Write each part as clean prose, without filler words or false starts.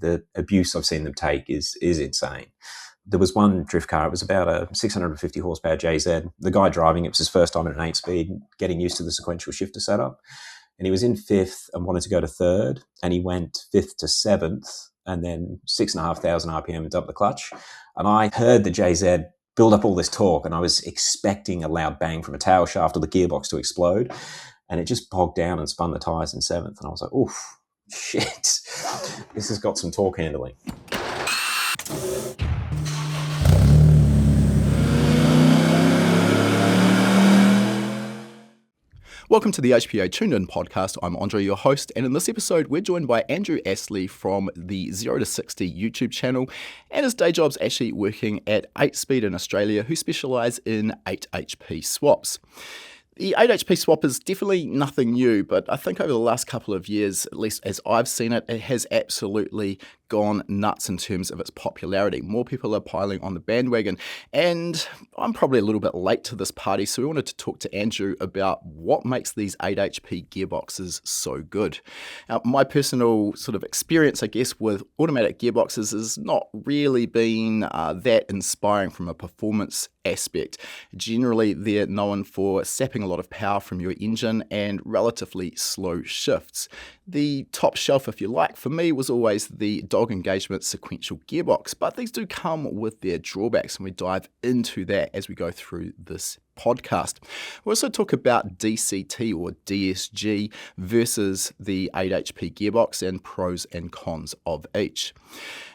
the abuse I've seen them take is insane. There was one drift car, it was about a 650 horsepower JZ. The guy driving it was his first time in an 8-speed, getting used to the sequential shifter setup. And he was in 5th and wanted to go to 3rd, and he went 5th to 7th, and then 6,500 RPM and dumped the clutch. And I heard the JZ build up all this torque, and I was expecting a loud bang from a tail shaft or the gearbox to explode. And it just bogged down and spun the tyres in 7th. And I was like, oof, shit, this has got some torque handling. Welcome to the HPA Tuned In podcast. I'm Andre, your host, and in this episode, we're joined by Andrew Astley from the 0 to 60 YouTube channel, and his day job's actually working at 8-Speed in Australia, who specialise in 8HP swaps. The 8HP swap is definitely nothing new, but I think over the last couple of years, at least as I've seen it, it has absolutely gone nuts in terms of its popularity. More people are piling on the bandwagon, and I'm probably a little bit late to this party, so we wanted to talk to Andrew about what makes these 8HP gearboxes so good. Now, my personal sort of experience, I guess, with automatic gearboxes has not really been that inspiring from a performance aspect. Generally, they're known for sapping a lot of power from your engine and relatively slow shifts. The top shelf, if you like, for me was always the dog engagement sequential gearbox, but these do come with their drawbacks, and we dive into that as we go through this podcast. We also talk about DCT or DSG versus the 8HP gearbox and pros and cons of each.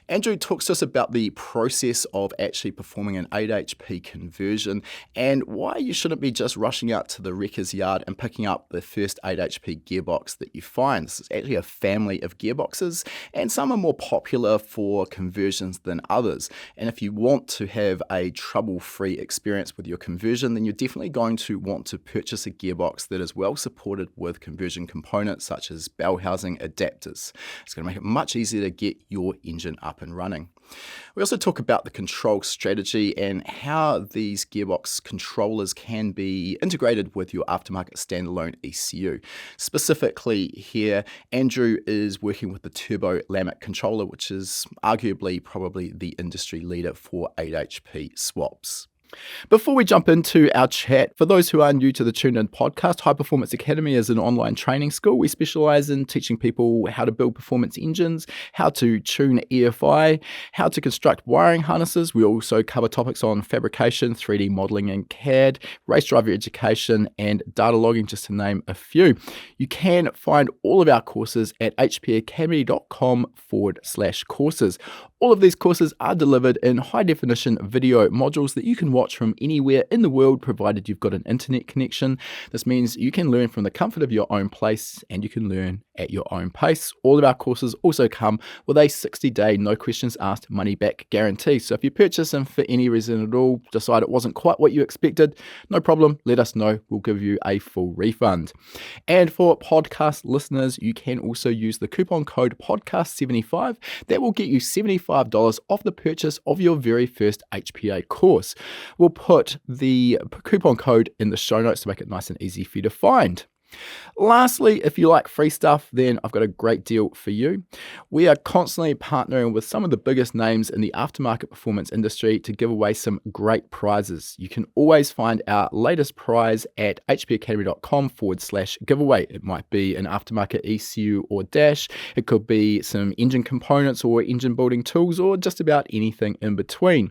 Andrew talks to us about the process of actually performing an 8HP conversion and why you shouldn't be just rushing out to the wrecker's yard and picking up the first 8HP gearbox that you find. This is actually a family of gearboxes, and some are more popular for conversions than others. And if you want to have a trouble-free experience with your conversion, then you're definitely going to want to purchase a gearbox that is well supported with conversion components such as bell housing adapters. It's going to make it much easier to get your engine up and running. We also talk about the control strategy and how these gearbox controllers can be integrated with your aftermarket standalone ECU. Specifically here, Andrew is working with the Turbo Lammet controller, which is arguably probably the industry leader for 8HP swaps. Before we jump into our chat, for those who are new to the Tuned In podcast, High Performance Academy is an online training school. We specialise in teaching people how to build performance engines, how to tune EFI, how to construct wiring harnesses. We also cover topics on fabrication, 3D modelling and CAD, race driver education, and data logging, just to name a few. You can find all of our courses at hpacademy.com/courses. All of these courses are delivered in high-definition video modules that you can watch from anywhere in the world, provided you've got an internet connection. This means you can learn from the comfort of your own place, and you can learn at your own pace. All of our courses also come with a 60-day, no questions asked, money-back guarantee. So if you purchase them for any reason at all, decide it wasn't quite what you expected, no problem, let us know. We'll give you a full refund. And for podcast listeners, you can also use the coupon code podcast75. That will get you $75 off the purchase of your very first HPA course. We'll put the coupon code in the show notes to make it nice and easy for you to find. Lastly, if you like free stuff, then I've got a great deal for you. We are constantly partnering with some of the biggest names in the aftermarket performance industry to give away some great prizes. You can always find our latest prize at hpacademy.com/giveaway. It might be an aftermarket ECU or dash. It could be some engine components or engine building tools, or just about anything in between.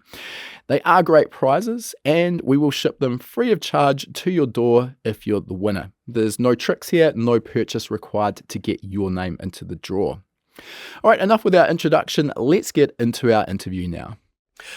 They are great prizes, and we will ship them free of charge to your door if you're the winner. There's no tricks here, no purchase required to get your name into the draw. All right, enough with our introduction. Let's get into our interview now.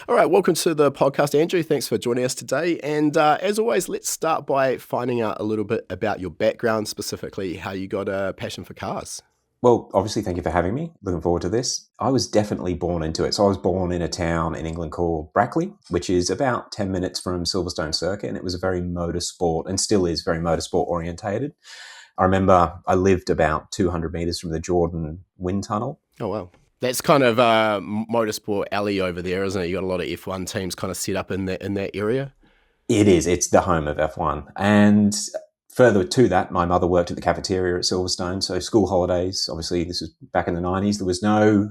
All right, welcome to the podcast, Andrew. Thanks for joining us today. And as always, let's start by finding out a little bit about your background, specifically how you got a passion for cars. Well, obviously, thank you for having me. Looking forward to this. I was definitely born into it. So I was born in a town in England called Brackley, which is about 10 minutes from Silverstone Circuit. And it was a very motorsport, and still is very motorsport orientated. I remember I lived about 200 metres from the Jordan wind tunnel. Oh, wow. That's kind of motorsport alley over there, isn't it? You got a lot of F1 teams kind of set up in that area. It is. It's the home of F1. And further to that, my mother worked at the cafeteria at Silverstone. So school holidays, obviously this was back in the 90s. There was no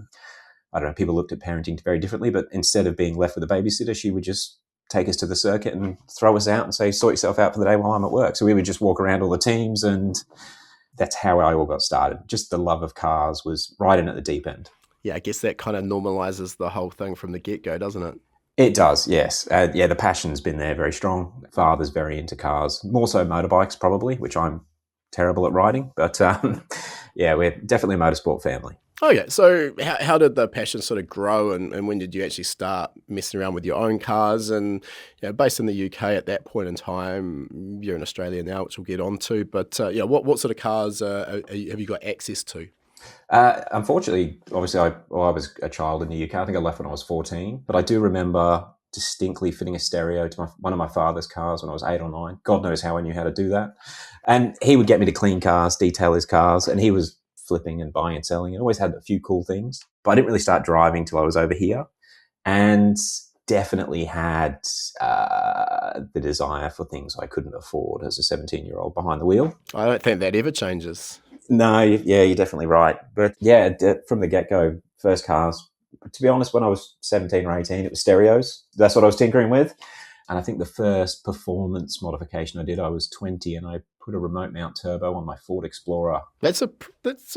I don't know, people looked at parenting very differently, but instead of being left with a babysitter, she would just take us to the circuit and throw us out and say, sort yourself out for the day while I'm at work. So we would just walk around all the teams, and that's how I all got started. Just the love of cars was right in at the deep end. Yeah, I guess that kind of normalizes the whole thing from the get-go, doesn't it? It does, yes. The passion's been there very strong. Father's very into cars, more so motorbikes probably, which I'm terrible at riding. But yeah, we're definitely a motorsport family. Okay, so how did the passion sort of grow, and when did you actually start messing around with your own cars? And based in the UK at that point in time, you're in Australia now, which we'll get on to. But what sort of cars have you got access to? Unfortunately, obviously, I was a child in the UK. I think I left when I was 14, but I do remember distinctly fitting a stereo to one of my father's cars when I was 8 or 9. God knows how I knew how to do that. And he would get me to clean cars, detail his cars, and he was flipping and buying and selling, and always had a few cool things. But I didn't really start driving till I was over here, and definitely had the desire for things I couldn't afford as a 17-year-old behind the wheel. I don't think that ever changes. No, yeah, you're definitely right. But yeah, from the get-go, first cars, to be honest, when I was 17 or 18, it was stereos. That's what I was tinkering with. And I think the first performance modification I did, I was 20, and I put a remote mount turbo on my Ford Explorer. That's a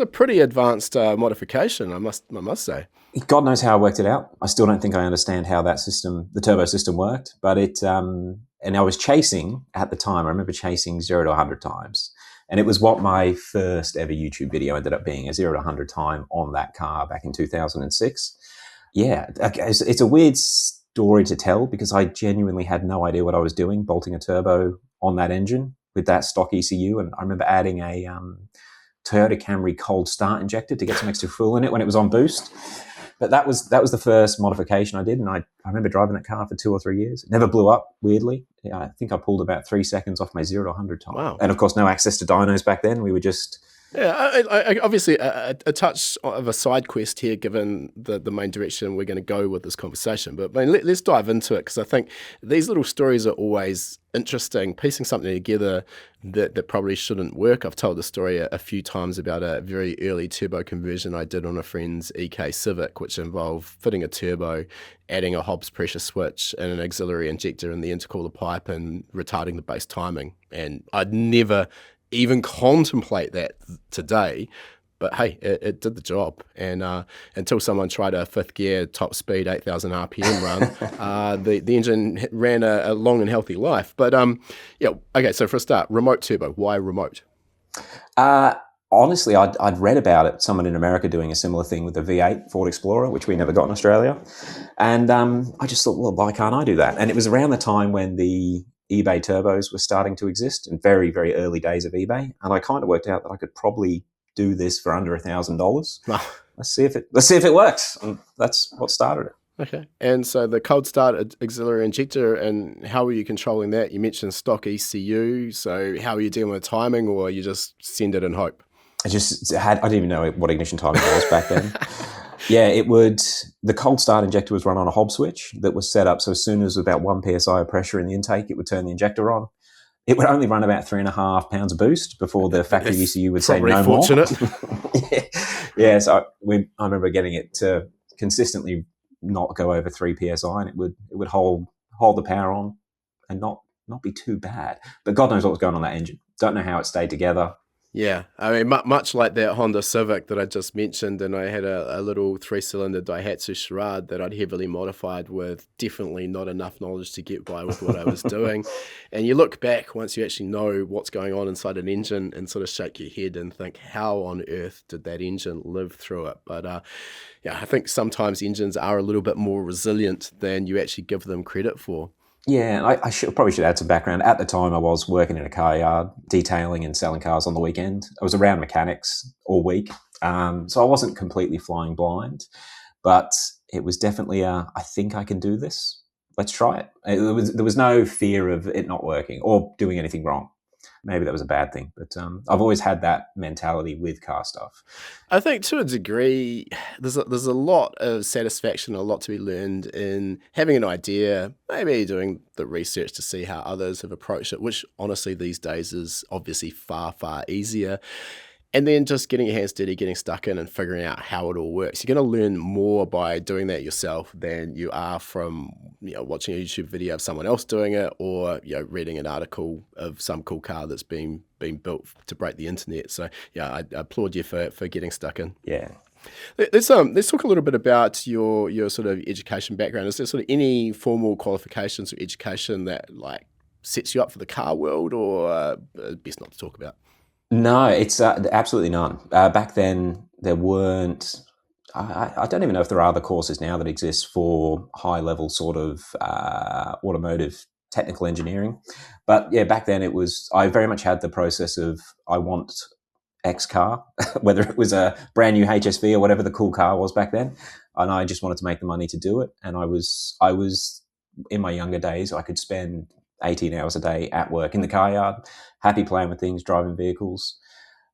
pretty advanced modification, I must say. God knows how I worked it out. I still don't think I understand how that system, the turbo system, worked. But and I was chasing at the time. I remember chasing 0 to 100 times. And it was what my first ever YouTube video ended up being, a 0 to 100 time on that car back in 2006. Yeah, it's a weird story to tell because I genuinely had no idea what I was doing, bolting a turbo on that engine with that stock ECU. And I remember adding a Toyota Camry cold start injector to get some extra fuel in it when it was on boost. But that was the first modification I did, and I remember driving that car for 2 or 3 years. It never blew up, weirdly. Yeah, I think I pulled about 3 seconds off my 0 to 100 time. Wow. And of course, no access to dynos back then. We were just... Yeah, I obviously a touch of a side quest here, given the main direction we're going to go with this conversation. But let's dive into it, because I think these little stories are always interesting, piecing something together that probably shouldn't work. I've told the story a few times about a very early turbo conversion I did on a friend's EK Civic, which involved fitting a turbo, adding a Hobbs pressure switch and an auxiliary injector in the intercooler pipe, and retarding the base timing. And I'd never even contemplate that today, but hey, it did the job. And until someone tried a 5th gear top speed 8,000 RPM run, the engine ran a long and healthy life. But okay, so for a start, remote turbo. Why remote? Honestly, I'd read about it, someone in America doing a similar thing with the V8 Ford Explorer, which we never got in Australia. And I just thought, well, why can't I do that? And it was around the time when the eBay turbos were starting to exist, in very, very early days of eBay. And I kind of worked out that I could probably do this for under $1,000. Wow. Let's see if it works. And that's what started it. Okay. And so the cold start auxiliary injector, and how are you controlling that? You mentioned stock ECU. So how are you dealing with timing, or you just send it and hope? I didn't even know what ignition timing was back then. Yeah, the cold start injector was run on a Hobbs switch that was set up so as soon as about 1 psi of pressure in the intake, it would turn the injector on. It would only run about 3.5 pounds of boost before the factory ECU would say no fortunate. More. Yeah, so I remember getting it to consistently not go over 3 psi, and it would hold the power on and not be too bad. But God knows what was going on that engine. Don't know how it stayed together. Yeah, I mean, much like that Honda Civic that I just mentioned, and I had a little 3-cylinder Daihatsu Charade that I'd heavily modified with definitely not enough knowledge to get by with what I was doing. And you look back once you actually know what's going on inside an engine and sort of shake your head and think, how on earth did that engine live through it? But yeah, I think sometimes engines are a little bit more resilient than you actually give them credit for. Yeah, I probably should add some background. At the time, I was working in a car yard, detailing and selling cars on the weekend. I was around mechanics all week, so I wasn't completely flying blind, but it was definitely I think I can do this. Let's try it. There was no fear of it not working or doing anything wrong. Maybe that was a bad thing, but I've always had that mentality with car stuff. I think to a degree, there's a lot of satisfaction, a lot to be learned in having an idea, maybe doing the research to see how others have approached it, which honestly these days is obviously far, far easier. And then just getting your hands dirty, getting stuck in and figuring out how it all works. You're going to learn more by doing that yourself than you are from, watching a YouTube video of someone else doing it, or, reading an article of some cool car that's been built to break the internet. So yeah, I applaud you for getting stuck in. Yeah. Let's talk a little bit about your sort of education background. Is there sort of any formal qualifications or education that like sets you up for the car world, or best not to talk about? No, it's absolutely none. Back then, there weren't. I don't even know if there are other courses now that exist for high-level sort of automotive technical engineering. But yeah, back then it was. I very much had the process of I want X car, whether it was a brand new HSV or whatever the cool car was back then, and I just wanted to make the money to do it. And I was in my younger days, I could spend 18 hours a day at work in the car yard, happy playing with things, driving vehicles.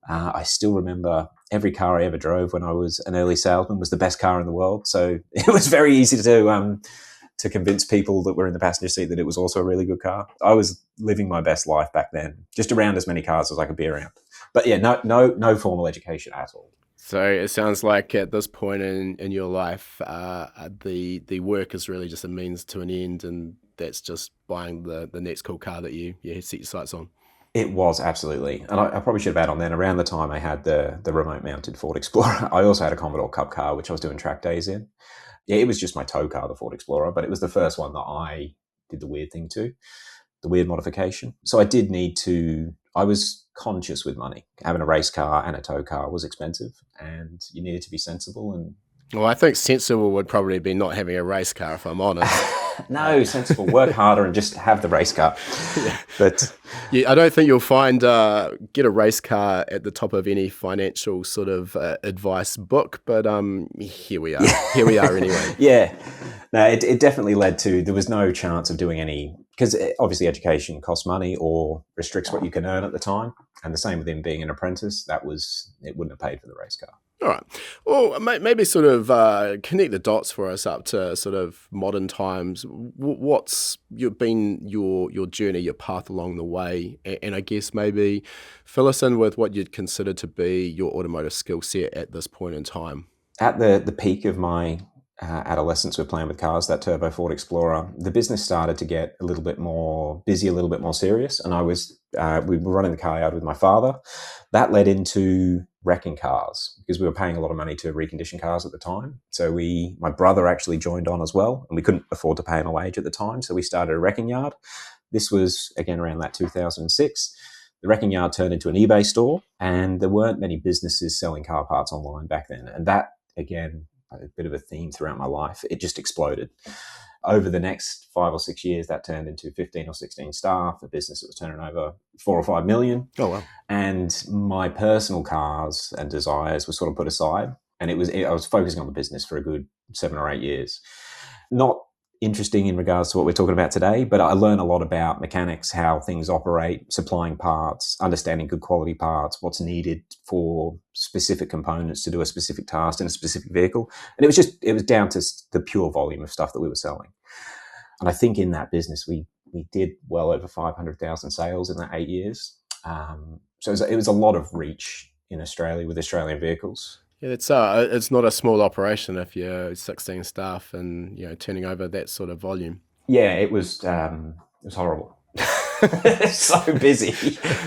I still remember every car I ever drove when I was an early salesman was the best car in the world. So it was very easy to convince people that were in the passenger seat that it was also a really good car. I was living my best life back then, just around as many cars as I could be around. But yeah, no formal education at all. So it sounds like at this point in your life, the work is really just a means to an end, and that's just buying the next cool car that you set your sights on. It was, absolutely. And I probably should have added on then, around the time I had the remote mounted Ford Explorer, I also had a Commodore Cup car, which I was doing track days in. Yeah, it was just my tow car, the Ford Explorer, but it was the first one that I did the weird thing to, the weird modification. So I was conscious with money. Having a race car and a tow car was expensive, and you needed to be sensible. And well, I think sensible would probably be not having a race car, if I'm honest. No, sensible. Work harder and just have the race car. Yeah. But yeah, I don't think you'll find get a race car at the top of any financial sort of advice book. But here we are. Yeah. Here we are anyway. Yeah. No, it definitely led to, there was no chance of doing any, because obviously education costs money or restricts what you can earn at the time. And the same with him being an apprentice, it wouldn't have paid for the race car. All right. Well, maybe sort of connect the dots for us up to sort of modern times. What's been your journey, your path along the way? And I guess maybe fill us in with what you'd consider to be your automotive skill set at this point in time. At the peak of my adolescence with playing with cars, that Turbo Ford Explorer, the business started to get a little bit more busy, a little bit more serious. And we were running the car yard with my father. That led into wrecking cars because we were paying a lot of money to recondition cars at the time. So my brother actually joined on as well, and we couldn't afford to pay him a wage at the time. So we started a wrecking yard. This was again around that 2006. The wrecking yard turned into an eBay store, and there weren't many businesses selling car parts online back then. And that, again, a bit of a theme throughout my life, it just exploded. Over the next 5 or 6 years, that turned into 15 or 16 staff, a business that was turning over 4 or 5 million. Oh, wow. And my personal cars and desires were sort of put aside. And I was focusing on the business for a good 7 or 8 years. Not interesting in regards to what we're talking about today, but I learned a lot about mechanics, how things operate, supplying parts, understanding good quality parts, what's needed for specific components to do a specific task in a specific vehicle. And it was down to the pure volume of stuff that we were selling. And I think in that business, we did well over 500,000 sales in that 8 years. So it was a lot of reach in Australia with Australian vehicles. Yeah, it's not a small operation if you're 16 staff and turning over that sort of volume. Yeah, it was horrible. So busy,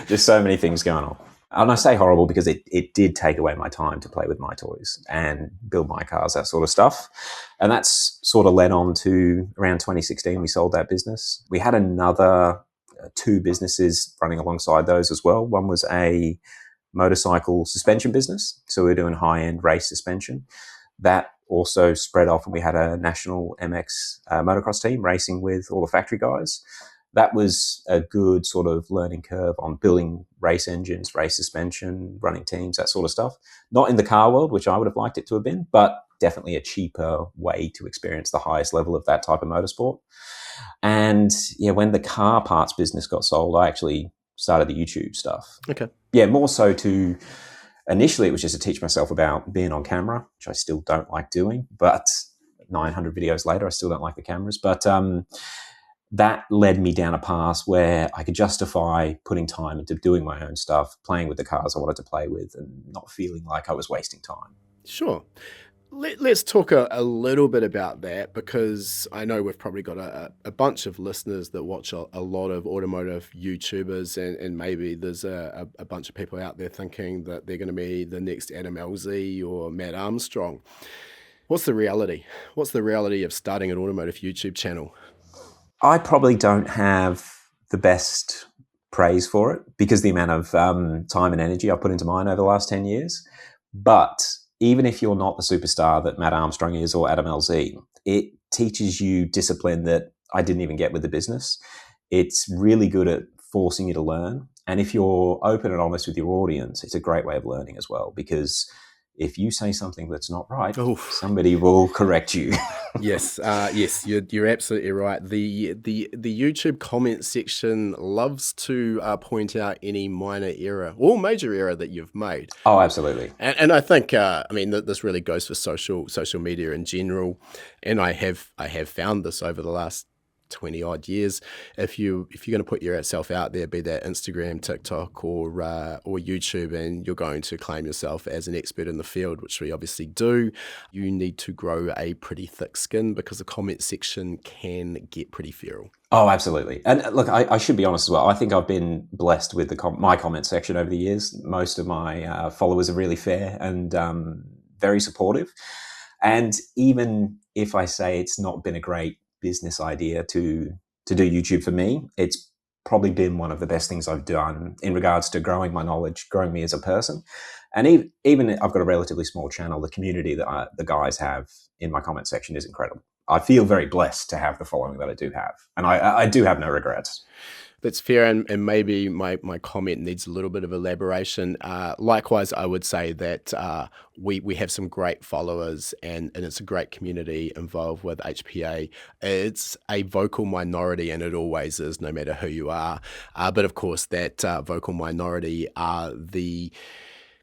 just so many things going on. And I say horrible because it did take away my time to play with my toys and build my cars, that sort of stuff. And that's sort of led on to around 2016, we sold that business. We had another 2 businesses running alongside those as well. One was a motorcycle suspension business. So we were doing high-end race suspension. That also spread off, and we had a national MX motocross team racing with all the factory guys. That was a good sort of learning curve on building race engines, race suspension, running teams, that sort of stuff. Not in the car world, which I would have liked it to have been, but definitely a cheaper way to experience the highest level of that type of motorsport. And yeah, when the car parts business got sold, I actually started the YouTube stuff. Okay. Yeah, more so initially it was just to teach myself about being on camera, which I still don't like doing, but 900 videos later, I still don't like the cameras. But that led me down a path where I could justify putting time into doing my own stuff, playing with the cars I wanted to play with, and not feeling like I was wasting time. Sure. Let's talk a little bit about that, because I know we've probably got a bunch of listeners that watch a lot of automotive YouTubers, and maybe there's a bunch of people out there thinking that they're going to be the next Adam LZ or Matt Armstrong. What's the reality? What's the reality of starting an automotive YouTube channel? I probably don't have the best praise for it because the amount of time and energy I've put into mine over the last 10 years. But even if you're not the superstar that Matt Armstrong is or Adam LZ, it teaches you discipline that I didn't even get with the business. It's really good at forcing you to learn. And if you're open and honest with your audience, it's a great way of learning as well, because if you say something that's not right, somebody will correct you. Yes, you're absolutely right. The YouTube comment section loves to point out any minor error or major error that you've made. Oh, absolutely. And I think this really goes for social media in general. And I have found this over the last 20 odd years. If you're going to put yourself out there, be that Instagram, TikTok, or YouTube, and you're going to claim yourself as an expert in the field, which we obviously do, you need to grow a pretty thick skin, because the comment section can get pretty feral. Oh, absolutely. And look, I should be honest as well. I think I've been blessed with my comment section over the years. Most of my followers are really fair and very supportive. And even if I say it's not been a great business idea to do YouTube for me, it's probably been one of the best things I've done in regards to growing my knowledge, growing me as a person. And even I've got a relatively small channel, the community that the guys have in my comment section is incredible. I feel very blessed to have the following that I do have, and I do have no regrets. That's fair, and maybe my comment needs a little bit of elaboration. Likewise, I would say that we have some great followers, and it's a great community involved with HPA. It's a vocal minority, and it always is, no matter who you are. But of course, that vocal minority are the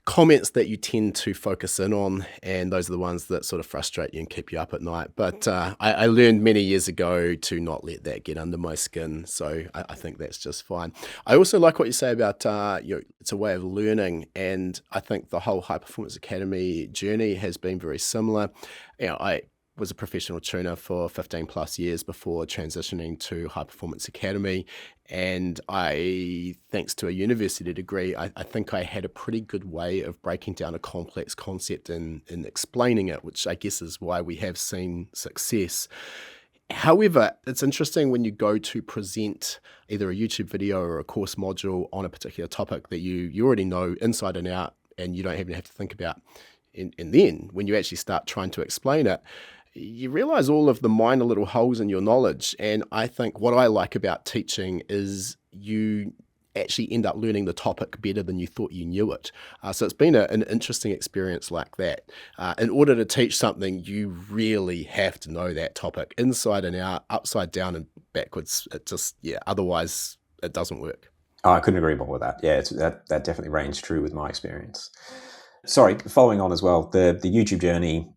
comments that you tend to focus in on, and those are the ones that sort of frustrate you and keep you up at night. But I learned many years ago to not let that get under my skin, so I think that's just fine. I also like what you say about it's a way of learning, and I think the whole High Performance Academy journey has been very similar. I was a professional tuner for 15 plus years before transitioning to High Performance Academy. And thanks to a university degree, I think I had a pretty good way of breaking down a complex concept and explaining it, which I guess is why we have seen success. However, it's interesting when you go to present either a YouTube video or a course module on a particular topic that you already know inside and out, and you don't even have to think about. And then when you actually start trying to explain it, you realize all of the minor little holes in your knowledge. And I think what I like about teaching is you actually end up learning the topic better than you thought you knew it. So it's been an interesting experience like that. In order to teach something, you really have to know that topic inside and out, upside down and backwards. Otherwise it doesn't work. Oh, I couldn't agree more with that. Yeah, that definitely reigns true with my experience. Sorry, following on as well, the YouTube journey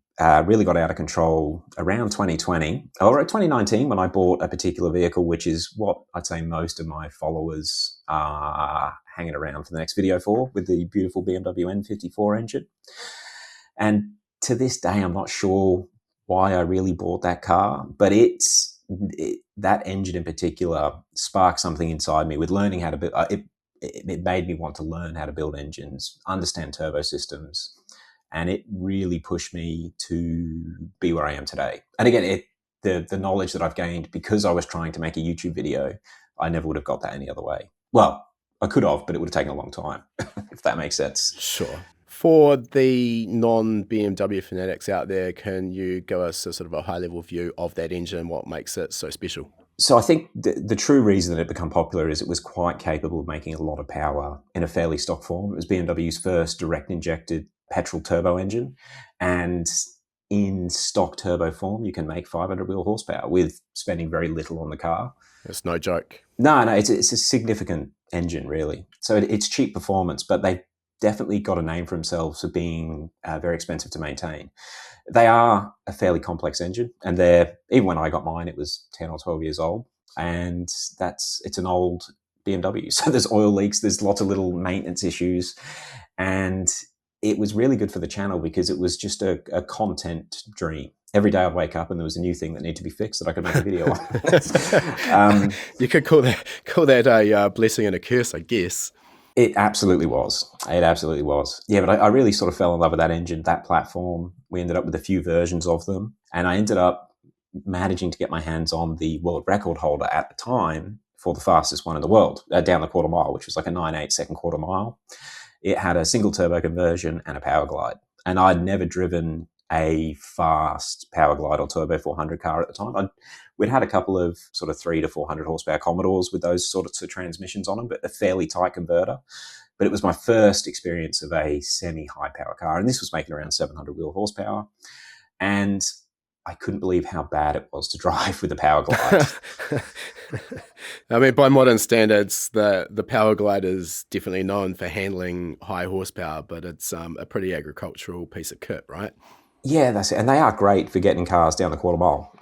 really got out of control around 2020 or 2019 when I bought a particular vehicle, which is what I'd say most of my followers are hanging around for the next video for, with the beautiful BMW N54 engine. And to this day, I'm not sure why I really bought that car, but that engine in particular sparked something inside me with learning how to build. It made me want to learn how to build engines, understand turbo systems, and it really pushed me to be where I am today. And again, the knowledge that I've gained because I was trying to make a YouTube video, I never would have got that any other way. Well, I could have, but it would have taken a long time, if that makes sense. Sure. For the non-BMW fanatics out there, can you give us a sort of a high-level view of that engine, what makes it so special? So I think the true reason that it became popular is it was quite capable of making a lot of power in a fairly stock form. It was BMW's first direct-injected petrol turbo engine, and in stock turbo form, you can make 500 wheel horsepower with spending very little on the car. It's no joke. No, it's a significant engine, really. So it's cheap performance, but they've definitely got a name for themselves for being very expensive to maintain. They are a fairly complex engine, and even when I got mine, it was 10 or 12 years old. and it's an old BMW. So there's oil leaks, there's lots of little maintenance issues, and it was really good for the channel because it was just a content dream. Every day I'd wake up and there was a new thing that needed to be fixed that I could make a video on. You could call that a blessing and a curse, I guess. It absolutely was. It absolutely was. Yeah, but I really sort of fell in love with that engine, that platform. We ended up with a few versions of them, and I ended up managing to get my hands on the world record holder at the time for the fastest one in the world, down the quarter mile, which was like a 9/8 second quarter mile. It had a single turbo conversion and a power glide, and I'd never driven a fast power glide or turbo 400 car at the time. We'd had a couple of sort of 300 to 400 horsepower Commodores with those sorts of transmissions on them, but a fairly tight converter. But it was my first experience of a semi-high power car, and this was making around 700 wheel horsepower. And I couldn't believe how bad it was to drive with a power glide. I mean, by modern standards, the power glide is definitely known for handling high horsepower, but it's a pretty agricultural piece of kit, right? Yeah, that's it. And they are great for getting cars down the quarter mile.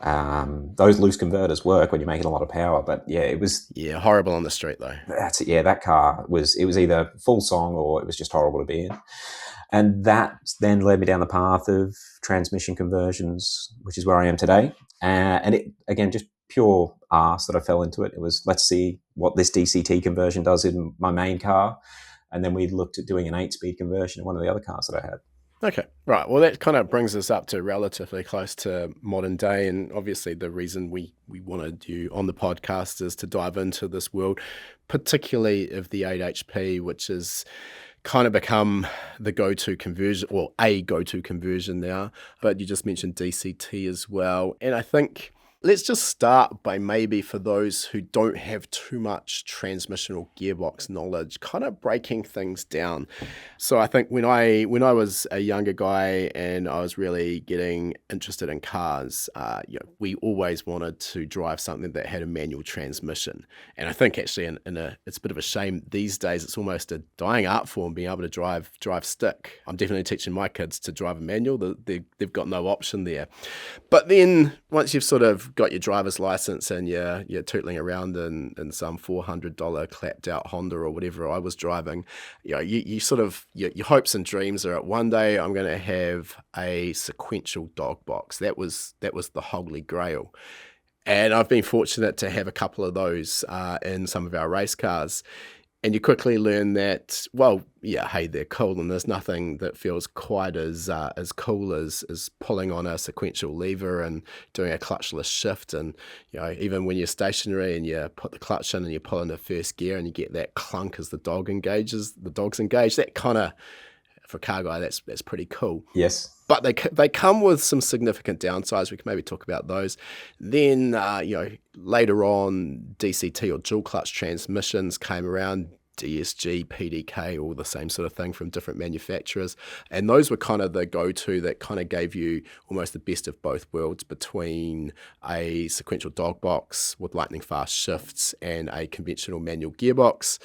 Those loose converters work when you're making a lot of power, but yeah, it was... Yeah, horrible on the street though. That's it. Yeah, that car was either full song or it was just horrible to be in. And that then led me down the path of transmission conversions, which is where I am today. And it, again, just pure arse that I fell into it. It was, let's see what this DCT conversion does in my main car. And then we looked at doing an 8-speed conversion in one of the other cars that I had. Okay, right. Well, that kind of brings us up to relatively close to modern day. And obviously the reason we wanted you on the podcast is to dive into this world, particularly of the 8HP, which is kind of become the go-to conversion, or a go-to conversion now. But you just mentioned DCT as well. And I think let's just start by, maybe for those who don't have too much transmission or gearbox knowledge, kind of breaking things down. So I think when I was a younger guy and I was really getting interested in cars, we always wanted to drive something that had a manual transmission. And I think actually it's a bit of a shame these days. It's almost a dying art form, being able to drive stick. I'm definitely teaching my kids to drive a manual. They've got no option there. But then once you've sort of got your driver's license and you're tootling around in some $400 clapped out Honda or whatever I was driving, you sort of, your hopes and dreams are, at one day I'm going to have a sequential dog box. That was the holy grail. And I've been fortunate to have a couple of those in some of our race cars. And you quickly learn that, well, yeah, hey, they're cool, and there's nothing that feels quite as cool as pulling on a sequential lever and doing a clutchless shift. And even when you're stationary and you put the clutch in and you pull in the first gear and you get that clunk as the dog's engaged, that kind of, for a car guy, that's pretty cool. Yes. But they come with some significant downsides. We can maybe talk about those. Then, later on, DCT or dual clutch transmissions came around, DSG, PDK, all the same sort of thing from different manufacturers. And those were kind of the go-to that kind of gave you almost the best of both worlds between a sequential dog box with lightning fast shifts and a conventional manual gearbox.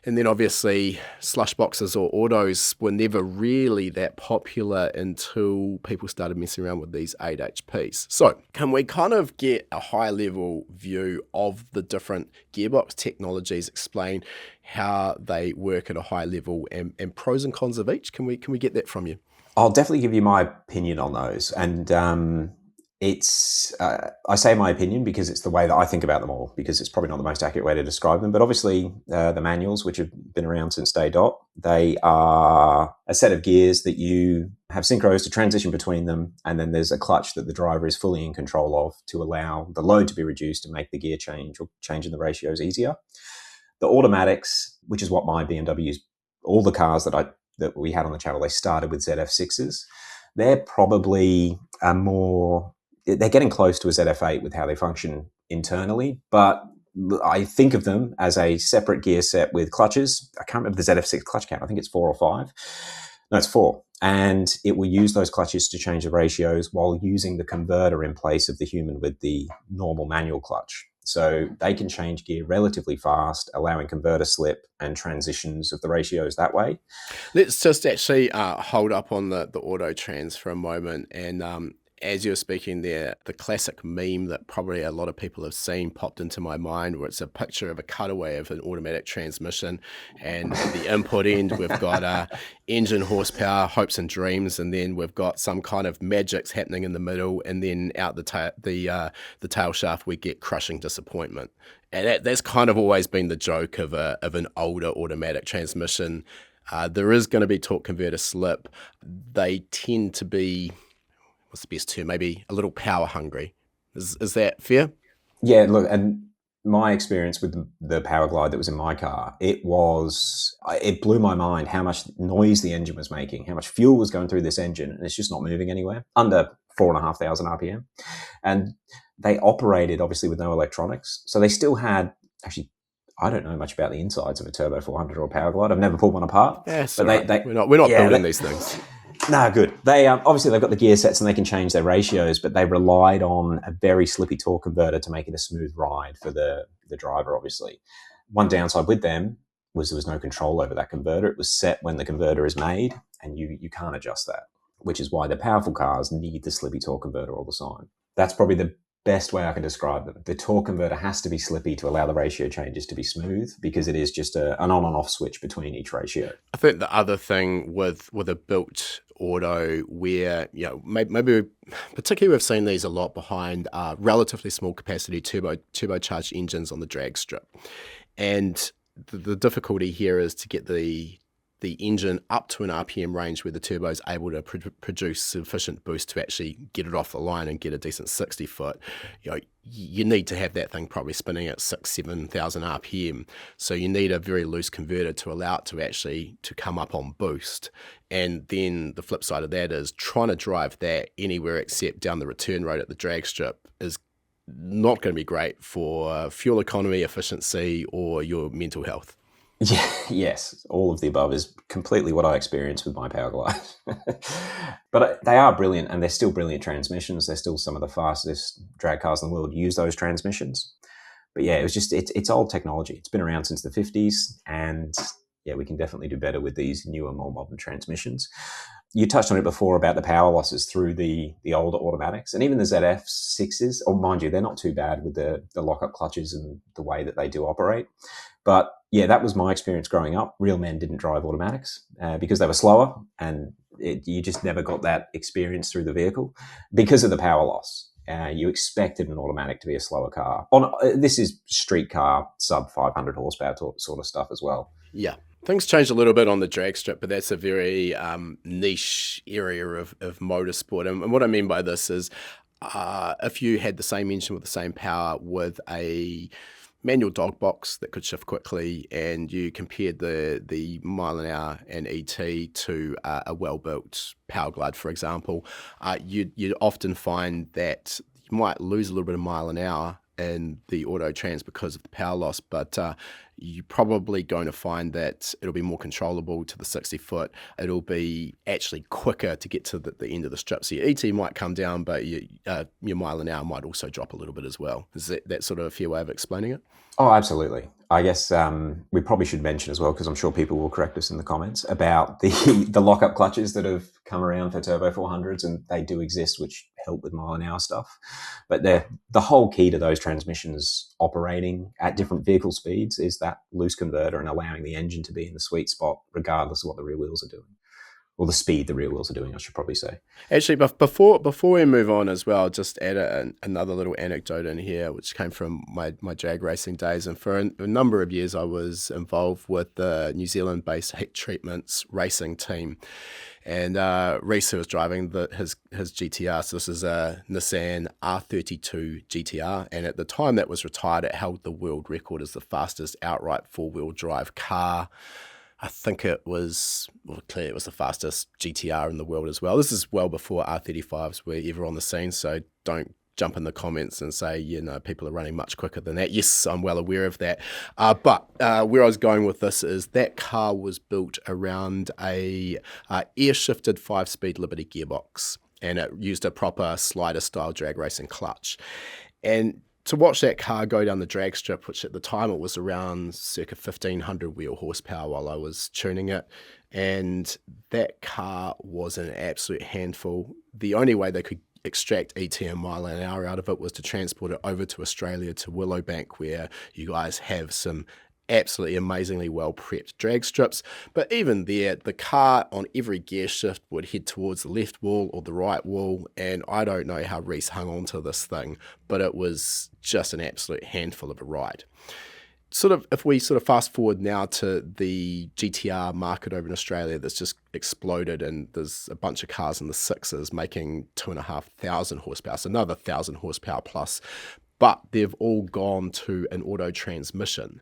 And then obviously slush boxes or autos were never really that popular until people started messing around with these 8HPs. So can we kind of get a high level view of the different gearbox technologies, explain how they work at a high level and pros and cons of each? Can we get that from you? I'll definitely give you my opinion on those. And it's I say my opinion because it's the way that I think about them all, because it's probably not the most accurate way to describe them. But obviously the manuals, which have been around since day dot, they are a set of gears that you have synchros to transition between them, and then there's a clutch that the driver is fully in control of to allow the load to be reduced and make the gear change or changing the ratios easier. The automatics, which is what my BMWs, all the cars that we had on the channel, they started with ZF6s. They're probably they're getting close to a ZF8 with how they function internally, but I think of them as a separate gear set with clutches. I can't remember the ZF6 clutch count. I think it's 4 or 5. No, it's 4. And it will use those clutches to change the ratios while using the converter in place of the human with the normal manual clutch. So they can change gear relatively fast, allowing converter slip and transitions of the ratios that way. Let's just actually hold up on the auto trans for a moment. And As you were speaking there, the classic meme that probably a lot of people have seen popped into my mind, where it's a picture of a cutaway of an automatic transmission, and at the input end we've got engine horsepower, hopes and dreams, and then we've got some kind of magics happening in the middle, and then out the tail shaft we get crushing disappointment. And that's kind of always been the joke of an older automatic transmission. There is going to be torque converter slip. They tend to be, what's the best term, maybe a little power hungry. Is that fair? Yeah, look, and my experience with the Power Glide that was in my car, it blew my mind how much noise the engine was making, how much fuel was going through this engine, and it's just not moving anywhere, under 4,500 RPM. And they operated, obviously, with no electronics. So they still had, actually, I don't know much about the insides of a Turbo 400 or a Power Glide. I've never pulled one apart. Yeah, but we're not building these things. No, good. They obviously they've got the gear sets and they can change their ratios, but they relied on a very slippy torque converter to make it a smooth ride for the driver. Obviously, one downside with them was there was no control over that converter. It was set when the converter is made, and you can't adjust that, which is why the powerful cars need the slippy torque converter all the time. That's probably the best way I can describe them. The torque converter has to be slippy to allow the ratio changes to be smooth, because it is just an on and off switch between each ratio. I think the other thing with a built auto, where maybe particularly we've seen these a lot behind relatively small capacity turbocharged engines on the drag strip, and the difficulty here is to get the engine up to an RPM range where the turbo is able to produce sufficient boost to actually get it off the line and get a decent 60 foot. You need to have that thing probably spinning at 6,000-7,000 RPM. So you need a very loose converter to allow it to come up on boost. And then the flip side of that is trying to drive that anywhere except down the return road at the drag strip is not going to be great for fuel economy, efficiency, or your mental health. Yeah, yes, all of the above is completely what I experienced with my Power Glide. But they are brilliant, and they're still brilliant transmissions. They're still some of the fastest drag cars in the world use those transmissions. But yeah, it's old technology. It's been around since the 50s, and yeah, we can definitely do better with these newer, more modern transmissions. You touched on it before about the power losses through the older automatics, and even the ZF6s, or mind you, they're not too bad with the lockup clutches and the way that they do operate. But yeah, that was my experience growing up. Real men didn't drive automatics because they were slower, and you just never got that experience through the vehicle because of the power loss. You expected an automatic to be a slower car. This is street car, sub 500 horsepower sort of stuff as well. Yeah. Things changed a little bit on the drag strip, but that's a very niche area of motorsport. And what I mean by this is if you had the same engine with the same power with a manual dog box that could shift quickly, and you compared the mile an hour and ET to a well-built Power Glide, for example, you'd often find that you might lose a little bit of mile an hour in the auto trans because of the power loss, but you're probably going to find that it'll be more controllable to the 60 foot. It'll be actually quicker to get to the end of the strip. So your ET might come down, but your mile an hour might also drop a little bit as well. Is that sort of a fair way of explaining it? Oh, absolutely. I guess we probably should mention as well, because I'm sure people will correct us in the comments, about the lockup clutches that have come around for Turbo 400s, and they do exist, which help with mile an hour stuff. But the whole key to those transmissions operating at different vehicle speeds is that loose converter and allowing the engine to be in the sweet spot regardless of what the rear wheels are doing. Or the speed the rear wheels are doing, I should probably say. Actually, before we move on as well, just add another little anecdote in here, which came from my drag racing days. And for a number of years, I was involved with the New Zealand-based heat treatments racing team. And Reese, who was driving his GTR, so this is a Nissan R32 GTR. And at the time that was retired, it held the world record as the fastest outright four-wheel drive car. I think it was the fastest GTR in the world as well. This is well before R35s were ever on the scene, so don't jump in the comments and say, people are running much quicker than that. Yes, I'm well aware of that. But where I was going with this is that car was built around a air-shifted 5-speed Liberty gearbox, and it used a proper slider-style drag racing clutch. And to watch that car go down the drag strip, which at the time it was around circa 1,500 wheel horsepower while I was tuning it, and that car was an absolute handful. The only way they could extract ET mile an hour out of it was to transport it over to Australia to Willowbank, where you guys have some absolutely amazingly well prepped drag strips. But even there, the car on every gear shift would head towards the left wall or the right wall, and I don't know how Reese hung on to this thing, but it was just an absolute handful of a ride. Sort of, if we sort of fast forward now to the GTR market over in Australia that's just exploded, and there's a bunch of cars in the sixes making 2,500 horsepower, so another 1,000 horsepower plus, but they've all gone to an auto transmission.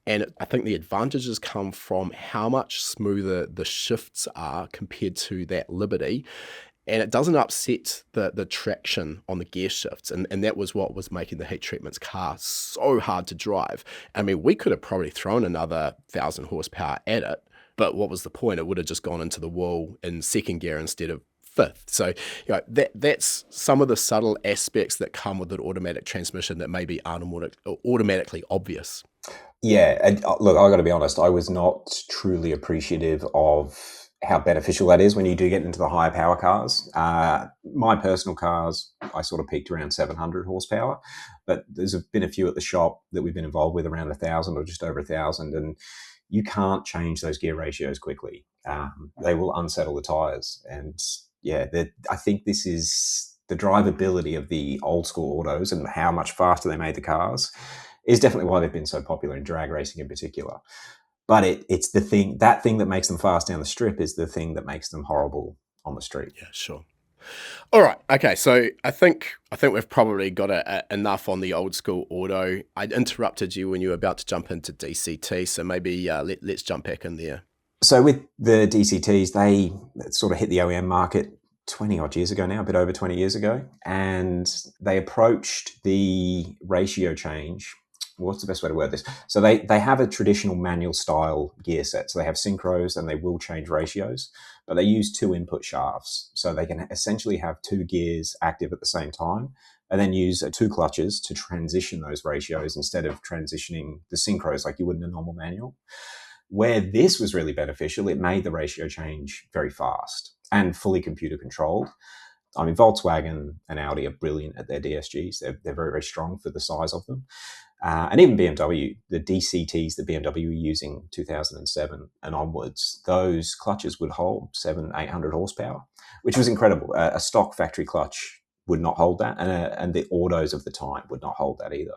And I think the advantages come from how much smoother the shifts are compared to that Liberty. And it doesn't upset the traction on the gear shifts. And that was what was making the Heat Treatment's car so hard to drive. I mean, we could have probably thrown another 1,000 horsepower at it, but what was the point? It would have just gone into the wall in second gear instead of fifth. So that's some of the subtle aspects that come with an automatic transmission that maybe aren't automatically obvious. Yeah, and look, I got to be honest, I was not truly appreciative of how beneficial that is when you do get into the higher power cars. My personal cars, I sort of peaked around 700 horsepower, but there's been a few at the shop that we've been involved with around 1,000 or just over 1,000, and you can't change those gear ratios quickly. They will unsettle the tires, and yeah, I think this is the drivability of the old school autos and how much faster they made the cars is definitely why they've been so popular in drag racing in particular. But it's the thing that makes them fast down the strip is the thing that makes them horrible on the street. Yeah, sure. All right. Okay. So I think we've probably got enough on the old school auto. I interrupted you when you were about to jump into DCT, so maybe let's jump back in there. So with the DCTs, they sort of hit the OEM market 20 odd years ago now, a bit over 20 years ago, and they approached the ratio change. What's the best way to word this? So they have a traditional manual style gear set. So they have synchros and they will change ratios, but they use 2 input shafts. So they can essentially have 2 gears active at the same time and then use 2 clutches to transition those ratios instead of transitioning the synchros like you would in a normal manual. Where this was really beneficial, it made the ratio change very fast and fully computer controlled. I mean, Volkswagen and Audi are brilliant at their DSGs. They're very, very strong for the size of them. And even BMW, the DCTs that BMW were using 2007 and onwards, those clutches would hold 700-800 horsepower, which was incredible. A stock factory clutch would not hold that, and the autos of the time would not hold that either.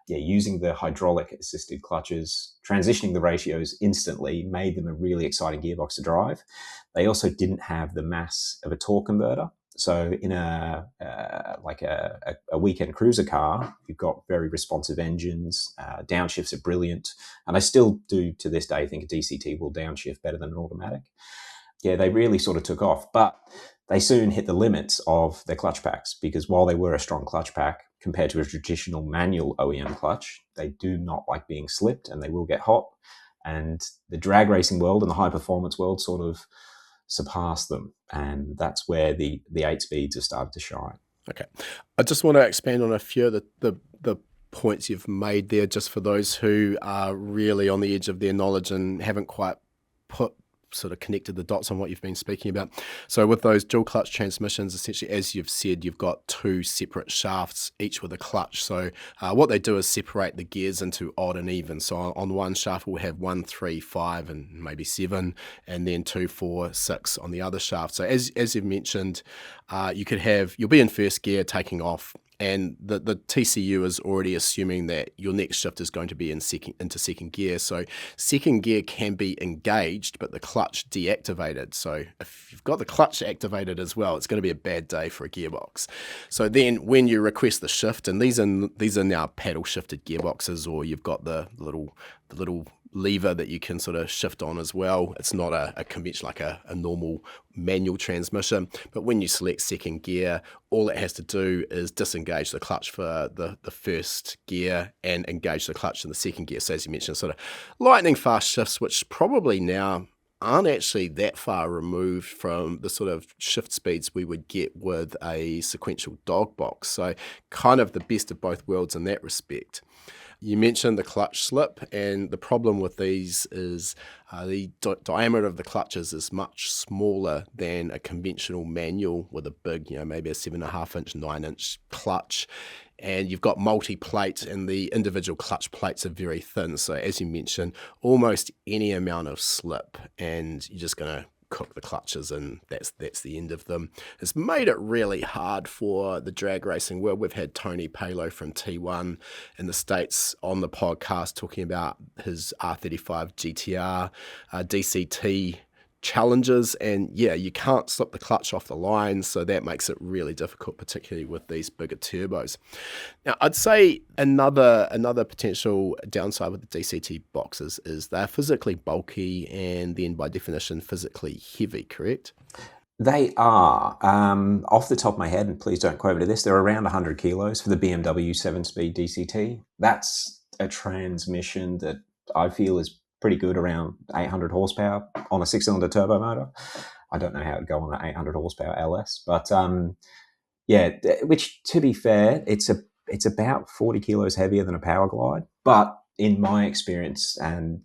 Yeah, using the hydraulic assisted clutches, transitioning the ratios instantly made them a really exciting gearbox to drive. They also didn't have the mass of a torque converter. So in a weekend cruiser car, you've got very responsive engines, downshifts are brilliant. And I still do to this day think a DCT will downshift better than an automatic. Yeah, they really sort of took off, but they soon hit the limits of their clutch packs because while they were a strong clutch pack compared to a traditional manual OEM clutch, they do not like being slipped and they will get hot. And the drag racing world and the high performance world sort of surpassed them, and that's where the 8 speeds have started to shine. Okay, I just want to expand on a few of the points you've made there, just for those who are really on the edge of their knowledge and haven't quite sort of connected the dots on what you've been speaking about. So with those dual clutch transmissions, essentially, as you've said, you've got 2 separate shafts, each with a clutch. So what they do is separate the gears into odd and even. So on one shaft, we'll have 1, 3, 5, and maybe 7, and then 2, 4, 6 on the other shaft. So as you've mentioned, you'll be in first gear taking off, and the TCU is already assuming that your next shift is going to be into second gear. So second gear can be engaged, but the clutch deactivated. So if you've got the clutch activated as well, it's going to be a bad day for a gearbox. So then when you request the shift, and these are now paddle shifted gearboxes, or you've got the little lever that you can sort of shift on as well. It's not a convention like a normal manual transmission, but when you select second gear, all it has to do is disengage the clutch for the first gear and engage the clutch in the second gear. So as you mentioned, sort of lightning fast shifts, which probably now aren't actually that far removed from the sort of shift speeds we would get with a sequential dog box. So kind of the best of both worlds in that respect. You mentioned the clutch slip, and the problem with these is the diameter of the clutches is much smaller than a conventional manual with a big, maybe a 7.5-inch, 9-inch clutch. And you've got multi-plate, and the individual clutch plates are very thin. So as you mentioned, almost any amount of slip, and you're just going to cook the clutches, and that's the end of them. It's made it really hard for the drag racing world. We've had Tony Palo from T1 in the States on the podcast talking about his R35 GTR DCT challenges, and you can't slip the clutch off the line, so that makes it really difficult, particularly with these bigger turbos. Now, I'd say another potential downside with the DCT boxes is they're physically bulky and then by definition physically heavy, correct? They are. Off the top of my head, and please don't quote me to this, they're around 100 kilos for the BMW 7-speed DCT. That's a transmission that I feel is pretty good, around 800 horsepower on a 6-cylinder turbo motor. I don't know how it'd go on an 800 horsepower LS, but which, to be fair, it's about 40 kilos heavier than a Power Glide. But in my experience, and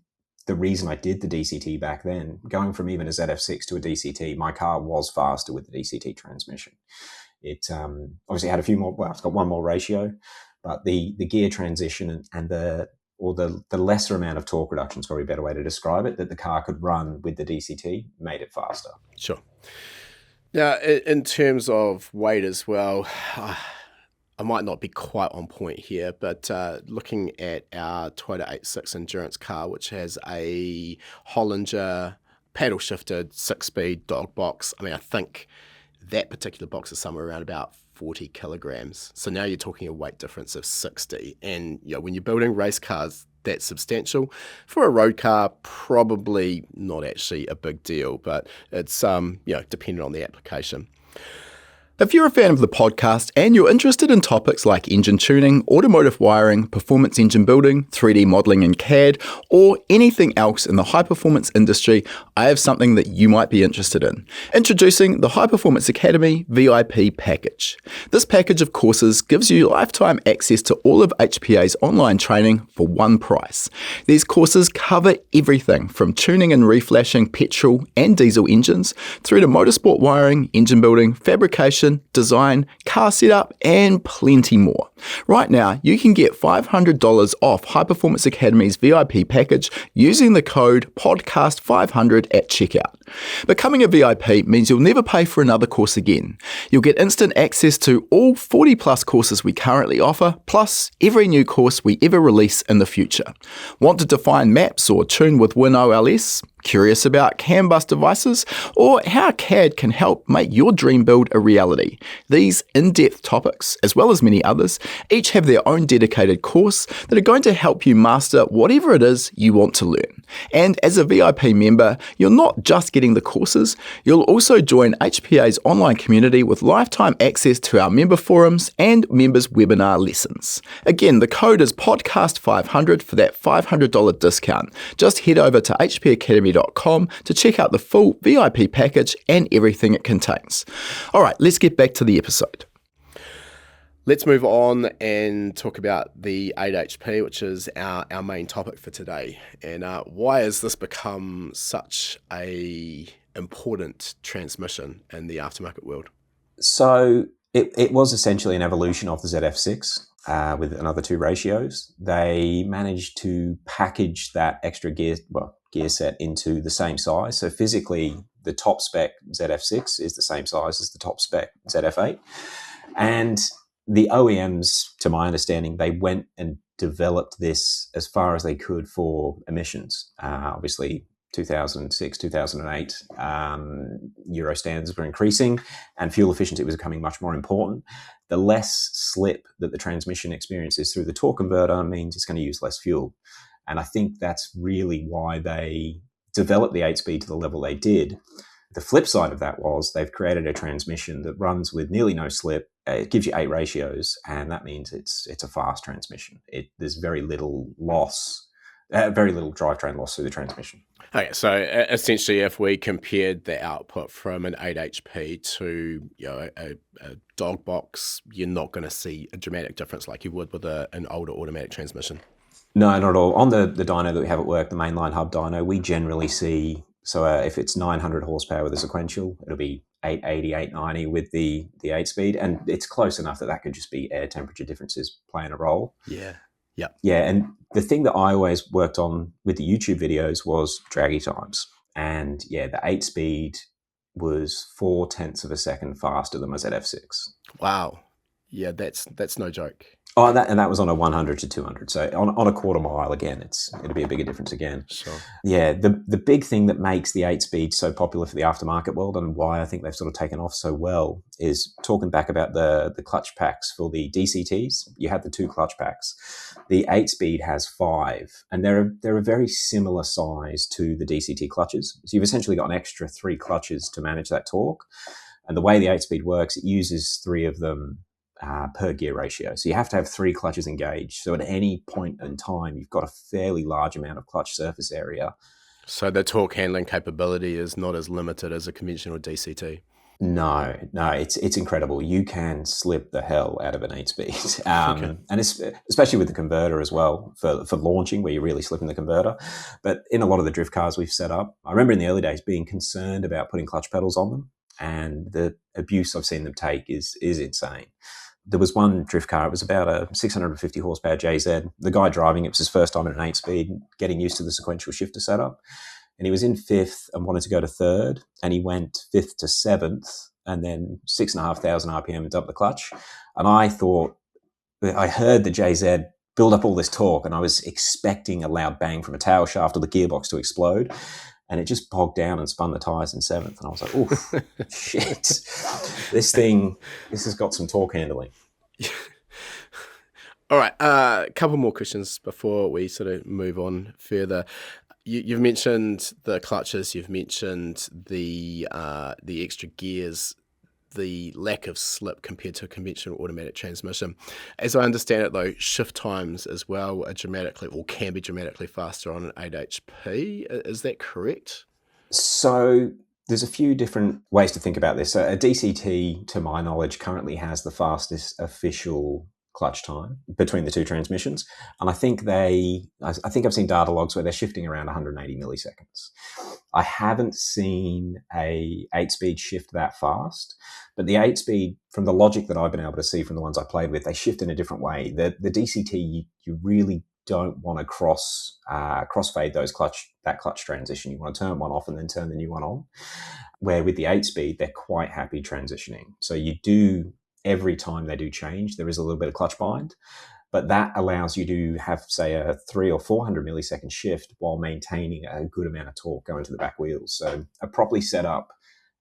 the reason I did the DCT back then, going from even a ZF6 to a DCT, my car was faster with the DCT transmission. It obviously had a few more, it's got one more ratio, but the gear transition and the lesser amount of torque reduction is probably a better way to describe it, that the car could run with the DCT made it faster. Sure. Now, in terms of weight as well, I might not be quite on point here, but looking at our Toyota 86 Endurance car, which has a Hollinger paddle-shifted 6-speed dog box, I think that particular box is somewhere around about 40 kilograms. So now you're talking a weight difference of 60. And when you're building race cars, that's substantial. For a road car, probably not actually a big deal, but it's dependent on the application. If you're a fan of the podcast and you're interested in topics like engine tuning, automotive wiring, performance engine building, 3D modeling in CAD, or anything else in the high-performance industry, I have something that you might be interested in. Introducing the High Performance Academy VIP package. This package of courses gives you lifetime access to all of HPA's online training for one price. These courses cover everything from tuning and reflashing petrol and diesel engines, through to motorsport wiring, engine building, fabrication, design, car setup, and plenty more. Right now, you can get $500 off High Performance Academy's VIP package using the code PODCAST500 at checkout. Becoming a VIP means you'll never pay for another course again. You'll get instant access to all 40 plus courses we currently offer, plus every new course we ever release in the future. Want to define maps or tune with WinOLS? Curious about CAN bus devices, or how CAD can help make your dream build a reality? These in-depth topics, as well as many others, each have their own dedicated course that are going to help you master whatever it is you want to learn. And as a VIP member, you're not just getting the courses, you'll also join HPA's online community with lifetime access to our member forums and members' webinar lessons. Again, the code is podcast500 for that $500 discount. Just head over to hpacademy.com to check out the full VIP package and everything it contains. All right, let's get back to the episode. Let's move on and talk about the 8HP, which is our main topic for today. And why has this become such a important transmission in the aftermarket world? So it was essentially an evolution of the ZF6 with another two ratios. They managed to package that extra gear set into the same size. So physically, the top spec ZF6 is the same size as the top spec ZF8. And the OEMs, to my understanding, they went and developed this as far as they could for emissions. Obviously, 2006, 2008, Euro standards were increasing and fuel efficiency was becoming much more important. The less slip that the transmission experiences through the torque converter means it's going to use less fuel. And I think that's really why they developed the 8-speed to the level they did. The flip side of that was they've created a transmission that runs with nearly no slip. It gives you 8 ratios, and that means it's a fast transmission. There's very little loss Very little drivetrain loss through the transmission. Okay, so essentially, if we compared the output from an 8 HP to a dog box, you're not going to see a dramatic difference like you would with an older automatic transmission. No, not at all. On the dyno that we have at work, the mainline hub dyno, we generally see, so if it's 900 horsepower with a sequential, it'll be 880, 890 with the 8-speed, and it's close enough that could just be air temperature differences playing a role. Yeah. Yep. Yeah, and the thing that I always worked on with the YouTube videos was draggy times. And yeah, the 8-speed was 0.4 of a second faster than my ZF6. Wow. Yeah, that's no joke. Oh, that was on a 100 to 200. So on a quarter mile, again, it'll be a bigger difference again. Sure. Yeah, the big thing that makes the 8-speed so popular for the aftermarket world, and why I think they've sort of taken off so well, is talking back about the clutch packs for the DCTs. You had the 2 clutch packs. The 8-speed has 5, and they're a very similar size to the DCT clutches. So you've essentially got an extra 3 clutches to manage that torque. And the way the 8-speed works, it uses 3 of them per gear ratio. So you have to have 3 clutches engaged. So at any point in time, you've got a fairly large amount of clutch surface area. So the torque handling capability is not as limited as a conventional DCT. No, it's incredible. You can slip the hell out of an 8-speed, Okay. and especially with the converter as well for launching, where you're really slipping the converter. But in a lot of the drift cars we've set up, I remember in the early days being concerned about putting clutch pedals on them, and the abuse I've seen them take is insane. There was one drift car, it was about a 650 horsepower JZ. The guy driving it was his first time in an 8-speed, getting used to the sequential shifter setup. And he was in 5th and wanted to go to 3rd, and he went 5th to 7th, and then 6,500 RPM and dumped the clutch. And I heard the JZ build up all this torque, and I was expecting a loud bang from a tail shaft or the gearbox to explode. And it just bogged down and spun the tyres in 7th. And I was like, oof, shit. This has got some torque handling. All right, a couple more questions before we sort of move on further. You've mentioned the clutches, you've mentioned the extra gears, the lack of slip compared to a conventional automatic transmission. As I understand it, though, shift times as well are dramatically, or can be dramatically faster on an 8 HP. Is that correct? So there's a few different ways to think about this. A DCT, to my knowledge, currently has the fastest official clutch time between the 2 transmissions, and I think I've seen data logs where they're shifting around 180 milliseconds. I haven't seen a 8-speed shift that fast, but the 8-speed, from the logic that I've been able to see from the ones I played with, they shift in a different way. The DCT, you really don't want to crossfade that clutch transition. You want to turn one off and then turn the new one on. Where with the 8-speed, they're quite happy transitioning. So you do, every time they do change, there is a little bit of clutch bind, but that allows you to have, say, a 300 or 400 millisecond shift while maintaining a good amount of torque going to the back wheels. So a properly set up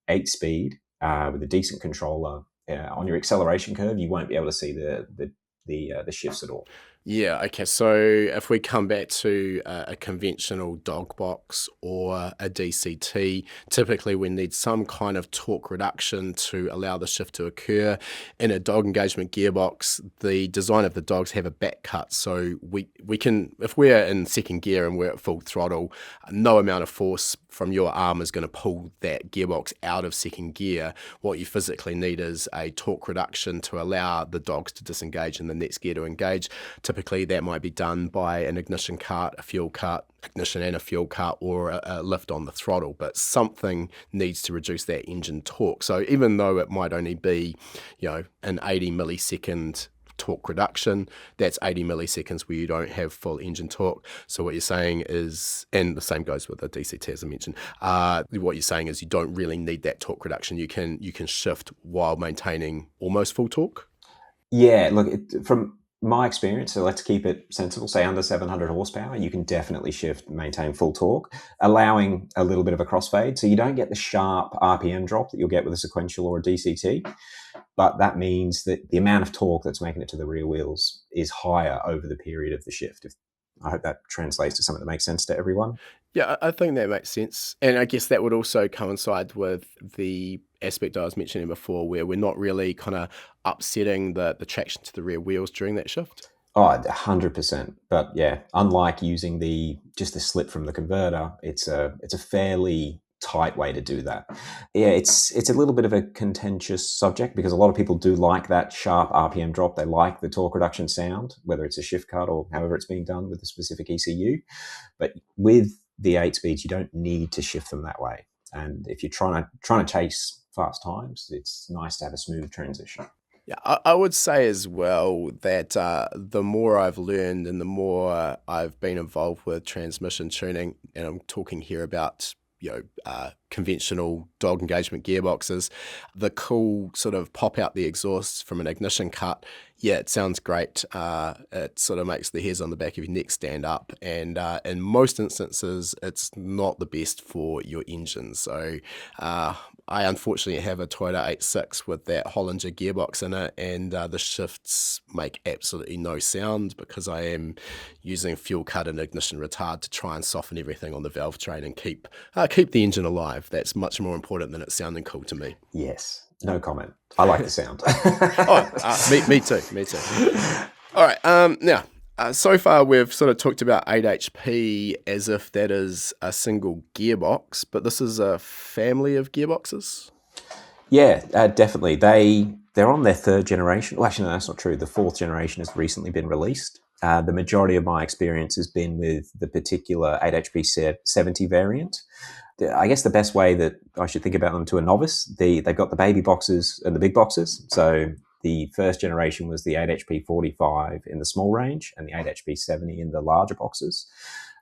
8-speed with a decent controller on your acceleration curve, you won't be able to see the shifts at all. Yeah, okay. So if we come back to a conventional dog box or a DCT, typically we need some kind of torque reduction to allow the shift to occur. In a dog engagement gearbox, the design of the dogs have a back cut. So we can, if we're in second gear and we're at full throttle, no amount of force from your arm is going to pull that gearbox out of second gear. What you physically need is a torque reduction to allow the dogs to disengage and the next gear to engage. Typically, that might be done by an ignition cart, a fuel cart, ignition and a fuel cart, or a lift on the throttle. But something needs to reduce that engine torque. So even though it might only be, an 80 millisecond torque reduction, that's 80 milliseconds where you don't have full engine torque. So what you're saying is, and the same goes with the DCT as I mentioned, what you're saying is you don't really need that torque reduction. You can shift while maintaining almost full torque. Yeah, look, from my experience, so let's keep it sensible, say under 700 horsepower, you can definitely shift and maintain full torque, allowing a little bit of a crossfade. So you don't get the sharp RPM drop that you'll get with a sequential or a DCT, but that means that the amount of torque that's making it to the rear wheels is higher over the period of the shift. I hope that translates to something that makes sense to everyone. Yeah, I think that makes sense. And I guess that would also coincide with the aspect I was mentioning before, where we're not really kind of upsetting the traction to the rear wheels during that shift. Oh, 100%. But yeah, unlike using just the slip from the converter, it's a fairly tight way to do that. Yeah, it's a little bit of a contentious subject because a lot of people do like that sharp RPM drop. They like the torque reduction sound, whether it's a shift cut or however it's being done with the specific ECU. But with the 8 speeds, you don't need to shift them that way. And if you're trying to chase fast times, it's nice to have a smooth transition. Yeah, I would say as well that the more I've learned and the more I've been involved with transmission tuning, and I'm talking here about conventional dog engagement gearboxes, the cool sort of pop out the exhaust from an ignition cut. Yeah, it sounds great. It sort of makes the hairs on the back of your neck stand up, and in most instances, it's not the best for your engine. So I unfortunately have a Toyota 86 with that Hollinger gearbox in it, and the shifts make absolutely no sound because I am using fuel cut and ignition retard to try and soften everything on the valve train and keep the engine alive. That's much more important than it sounding cool to me. Yes, no comment. I like the sound. Me too. All right. Now, so far we've sort of talked about 8HP as if that is a single gearbox, but this is a family of gearboxes. Yeah, definitely. They're on their third generation. Well, actually, no, that's not true. The fourth generation has recently been released. The majority of my experience has been with the particular 8HP 70 variant. I guess the best way that I should think about them to a novice, they've got the baby boxes and the big boxes. So the first generation was the 8HP 45 in the small range and the 8HP 70 in the larger boxes.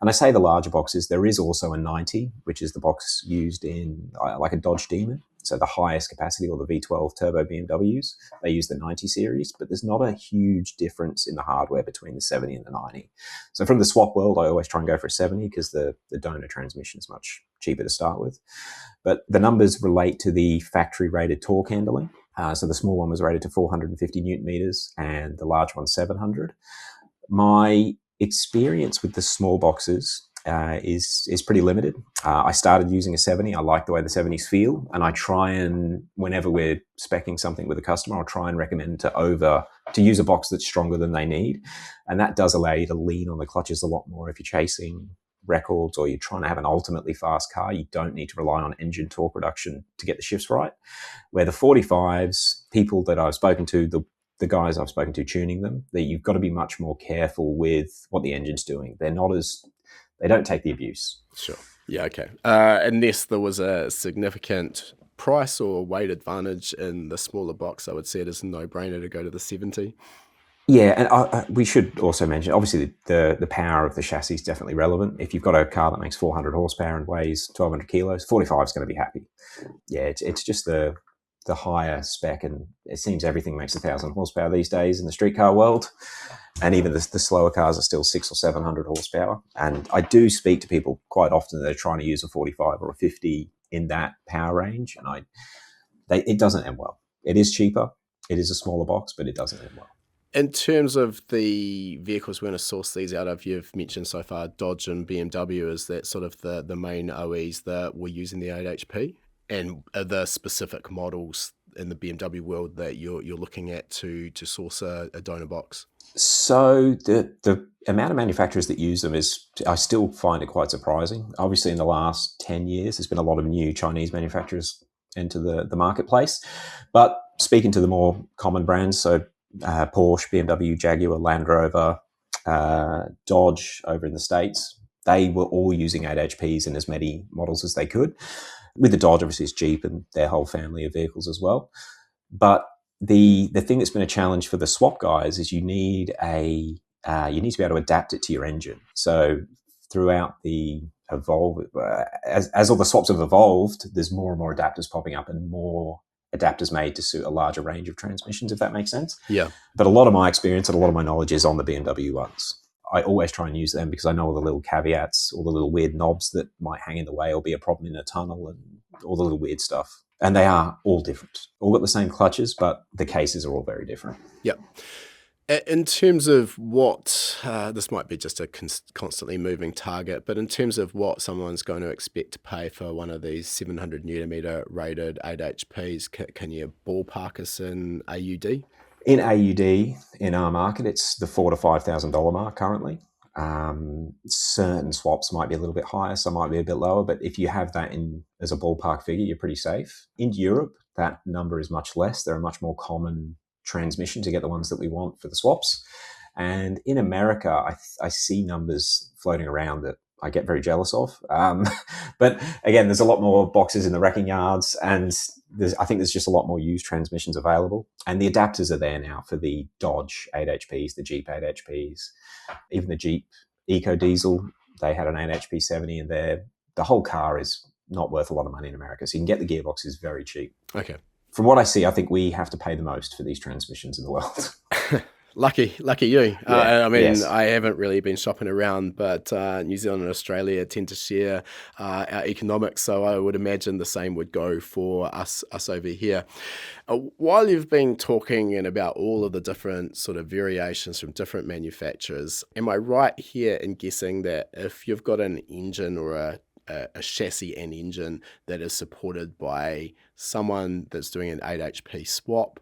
And I say the larger boxes, there is also a 90, which is the box used in like a Dodge Demon. So the highest capacity, or the V12 turbo BMWs, they use the 90 series, but there's not a huge difference in the hardware between the 70 and the 90. So from the swap world, I always try and go for a 70 because the donor transmission is much cheaper to start with. But the numbers relate to the factory rated torque handling. So the small one was rated to 450 newton meters and the large one 700. My experience with the small boxes is pretty limited. I started using a 70. I like the way the 70s feel, and I try and, whenever we're speccing something with a customer, I'll try and recommend to use a box that's stronger than they need, and that does allow you to lean on the clutches a lot more if you're chasing records or you're trying to have an ultimately fast car. You don't need to rely on engine torque reduction to get the shifts right. Where the 45s, people that I've spoken to, the guys I've spoken to tuning them, that you've got to be much more careful with what the engine's doing. They don't take the abuse. Sure. Yeah, okay. Unless there was a significant price or weight advantage in the smaller box, I would say it is a no-brainer to go to the 70. Yeah, and we should also mention, obviously, the power of the chassis is definitely relevant. If you've got a car that makes 400 horsepower and weighs 1,200 kilos, 45 is going to be happy. Yeah, it's just the higher spec, and it seems everything makes 1,000 horsepower these days in the street car world. And even the slower cars are still 600 or 700 horsepower. And I do speak to people quite often that are trying to use a 45 or a 50 in that power range, and it doesn't end well. It is cheaper. It is a smaller box, but it doesn't end well. In terms of the vehicles we're going to source these out of, you've mentioned so far Dodge and BMW. Is that sort of the main OEs that we're using the 8HP? And are the specific models in the BMW world that you're looking at to source a donor box? So the amount of manufacturers that use them I still find it quite surprising. Obviously, in the last 10 years, there's been a lot of new Chinese manufacturers enter the marketplace. But speaking to the more common brands, so Porsche, BMW, Jaguar, Land Rover, Dodge over in the States, they were all using 8HPs in as many models as they could. With the Dodge, obviously, it's Jeep and their whole family of vehicles as well. But the thing that's been a challenge for the swap guys is you need to be able to adapt it to your engine. So throughout the evolve, as all the swaps have evolved, there's more and more adapters popping up and more adapters made to suit a larger range of transmissions, if that makes sense. Yeah. But a lot of my experience and a lot of my knowledge is on the BMW ones. I always try and use them because I know all the little caveats, all the little weird knobs that might hang in the way or be a problem in a tunnel, and all the little weird stuff. And they are all different. All got the same clutches, but the cases are all very different. Yep. In terms of what, this might be just a constantly moving target, but in terms of what someone's going to expect to pay for one of these 700 Nm rated 8HPs, can you ballpark us in AUD? In AUD, in our market, it's the $4,000 to $5,000 mark currently. Certain swaps might be a little bit higher, some might be a bit lower, but if you have that in as a ballpark figure, you're pretty safe. In Europe, that number is much less. They're a much more common transmission to get the ones that we want for the swaps. And in America, I see numbers floating around that I get very jealous of. But again, there's a lot more boxes in the wrecking yards, and I think there's just a lot more used transmissions available. And the adapters are there now for the Dodge 8HPs, the Jeep 8HPs, even the Jeep Eco Diesel. They had an 8HP 70 in there. The whole car is not worth a lot of money in America, so you can get the gearboxes very cheap. Okay. From what I see, I think we have to pay the most for these transmissions in the world. Lucky you. Yeah, I mean, yes. I haven't really been shopping around, but New Zealand and Australia tend to share our economics, so I would imagine the same would go for us over here. While you've been talking and about all of the different sort of variations from different manufacturers, am I right here in guessing that if you've got an engine or a chassis and engine that is supported by someone that's doing an 8HP swap,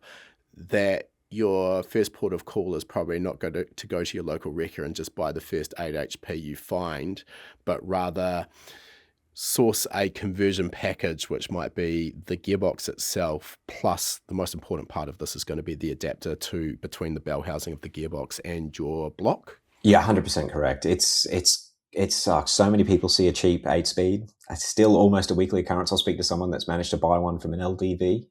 that your first port of call is probably not going to go to your local wrecker and just buy the first 8HP you find, but rather source a conversion package, which might be the gearbox itself, plus the most important part of this is going to be the adapter between the bell housing of the gearbox and your block? Yeah, 100% correct. It sucks. So many people see a cheap 8-speed. It's still almost a weekly occurrence. I'll speak to someone that's managed to buy one from an LDV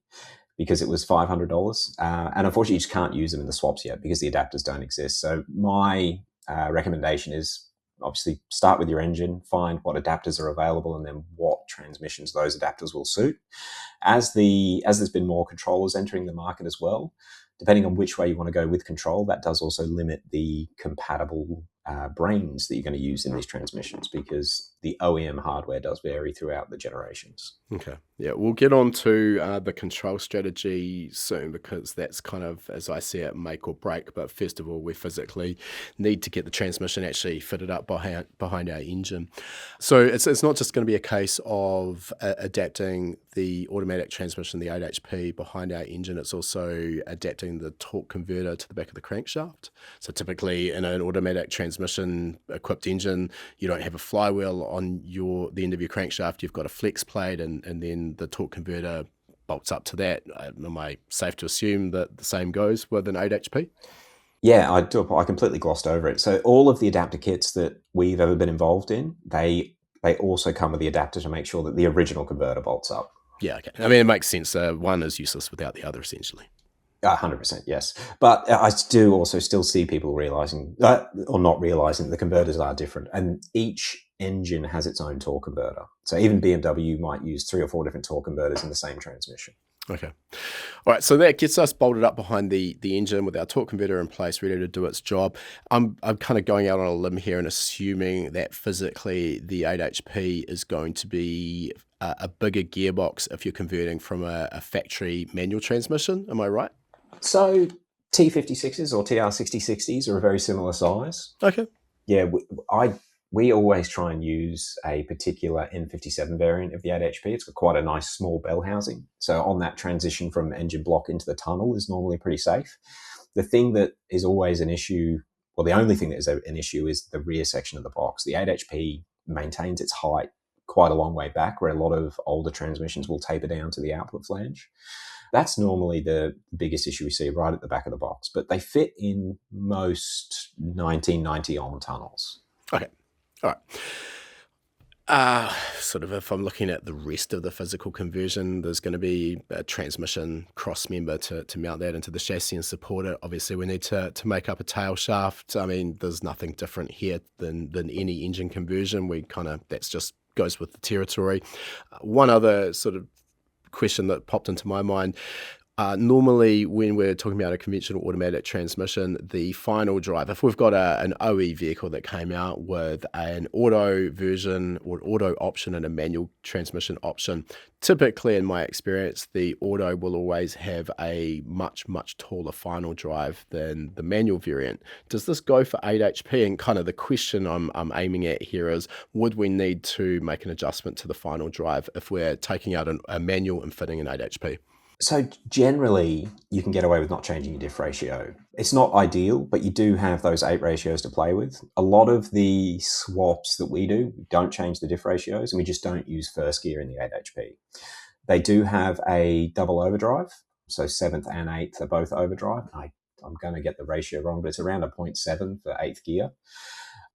because it was $500. And unfortunately, you just can't use them in the swaps yet because the adapters don't exist. So my recommendation is obviously start with your engine, find what adapters are available, and then what transmissions those adapters will suit. As there's been more controllers entering the market as well, depending on which way you want to go with control, that does also limit the compatible brains that you're going to use in these transmissions, because the OEM hardware does vary throughout the generations. Okay. Yeah, we'll get on to the control strategy soon, because that's kind of, as I see it, make or break. But first of all, we physically need to get the transmission actually fitted up behind our engine. So it's not just going to be a case of adapting the automatic transmission, the 8HP, behind our engine. It's also adapting the torque converter to the back of the crankshaft. So typically in an automatic transmission equipped engine, you don't have a flywheel on the end of your crankshaft. You've got a flex plate, and then the torque converter bolts up to that. Am I safe to assume that the same goes with an 8HP? Yeah, I do. I completely glossed over it. So all of the adapter kits that we've ever been involved in, they also come with the adapter to make sure that the original converter bolts up. Yeah, okay. I mean, it makes sense. One is useless without the other, essentially. 100%, yes. But I do also still see people realizing, or not realizing, the converters are different. And each engine has its own torque converter. So even BMW might use 3 or 4 different torque converters in the same transmission. Okay. All right. So that gets us bolted up behind the engine with our torque converter in place, ready to do its job. I'm kind of going out on a limb here and assuming that physically the 8HP is going to be a bigger gearbox if you're converting from a factory manual transmission. Am I right? So T56s or TR6060s are a very similar size. Okay. Yeah, we always try and use a particular N57 variant of the 8HP. It's got quite a nice small bell housing. So on that transition from engine block into the tunnel is normally pretty safe. The thing that is always an issue, well, the only thing that is an issue is the rear section of the box. The 8HP maintains its height quite a long way back, where a lot of older transmissions will taper down to the output flange. That's normally the biggest issue we see right at the back of the box, but they fit in most 1990 on tunnels. Okay. All right. Sort of if I'm looking at the rest of the physical conversion, there's going to be a transmission cross member to mount that into the chassis and support it. Obviously, we need to make up a tail shaft. I mean, there's nothing different here than any engine conversion. That's just goes with the territory. One other sort of question that popped into my mind. Normally, when we're talking about a conventional automatic transmission, the final drive, if we've got an OE vehicle that came out with an auto version or auto option and a manual transmission option, typically in my experience, the auto will always have a much, much taller final drive than the manual variant. Does this go for 8HP? And kind of the question I'm aiming at here is, would we need to make an adjustment to the final drive if we're taking out a manual and fitting an 8HP? So generally, you can get away with not changing your diff ratio. It's not ideal, but you do have those 8 ratios to play with. A lot of the swaps that we do don't change the diff ratios, and we just don't use first gear in the 8 HP. They do have a double overdrive, so 7th and 8th are both overdrive. I'm going to get the ratio wrong, but it's around a 0.7 for 8th gear.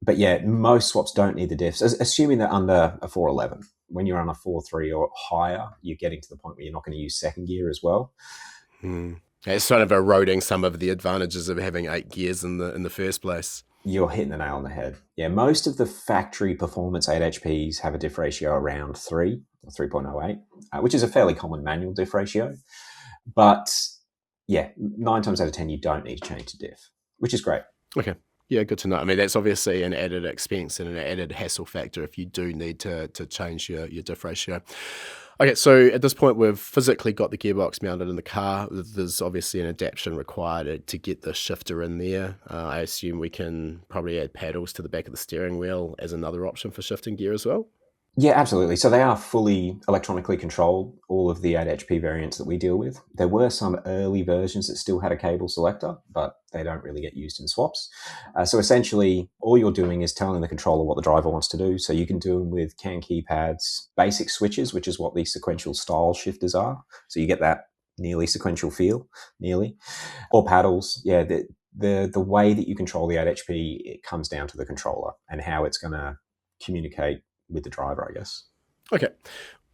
But yeah, most swaps don't need the diffs, assuming they're under a 411. When you're on a 4.3 or higher, you're getting to the point where you're not going to use second gear as well. It's sort of eroding some of the advantages of having 8 gears in the first place. You're hitting the nail on the head. Yeah, most of the factory performance 8 HPs have a diff ratio around 3 or 3.08, which is a fairly common manual diff ratio. But yeah, 9 times out of 10, you don't need to change the diff, which is great. Okay. Yeah, good to know. I mean, that's obviously an added expense and an added hassle factor if you do need to change your diff ratio. Okay, so at this point, we've physically got the gearbox mounted in the car. There's obviously an adaptation required to get the shifter in there. I assume we can probably add paddles to the back of the steering wheel as another option for shifting gear as well. Yeah, absolutely. So they are fully electronically controlled, all of the 8 HP variants that we deal with. There were some early versions that still had a cable selector, but they don't really get used in swaps. So essentially, all you're doing is telling the controller what the driver wants to do. So you can do them with CAN keypads, basic switches, which is what the sequential style shifters are. So you get that nearly sequential feel, or paddles. Yeah, the way that you control the 8 HP, it comes down to the controller and how it's going to communicate with the driver, I guess. Okay.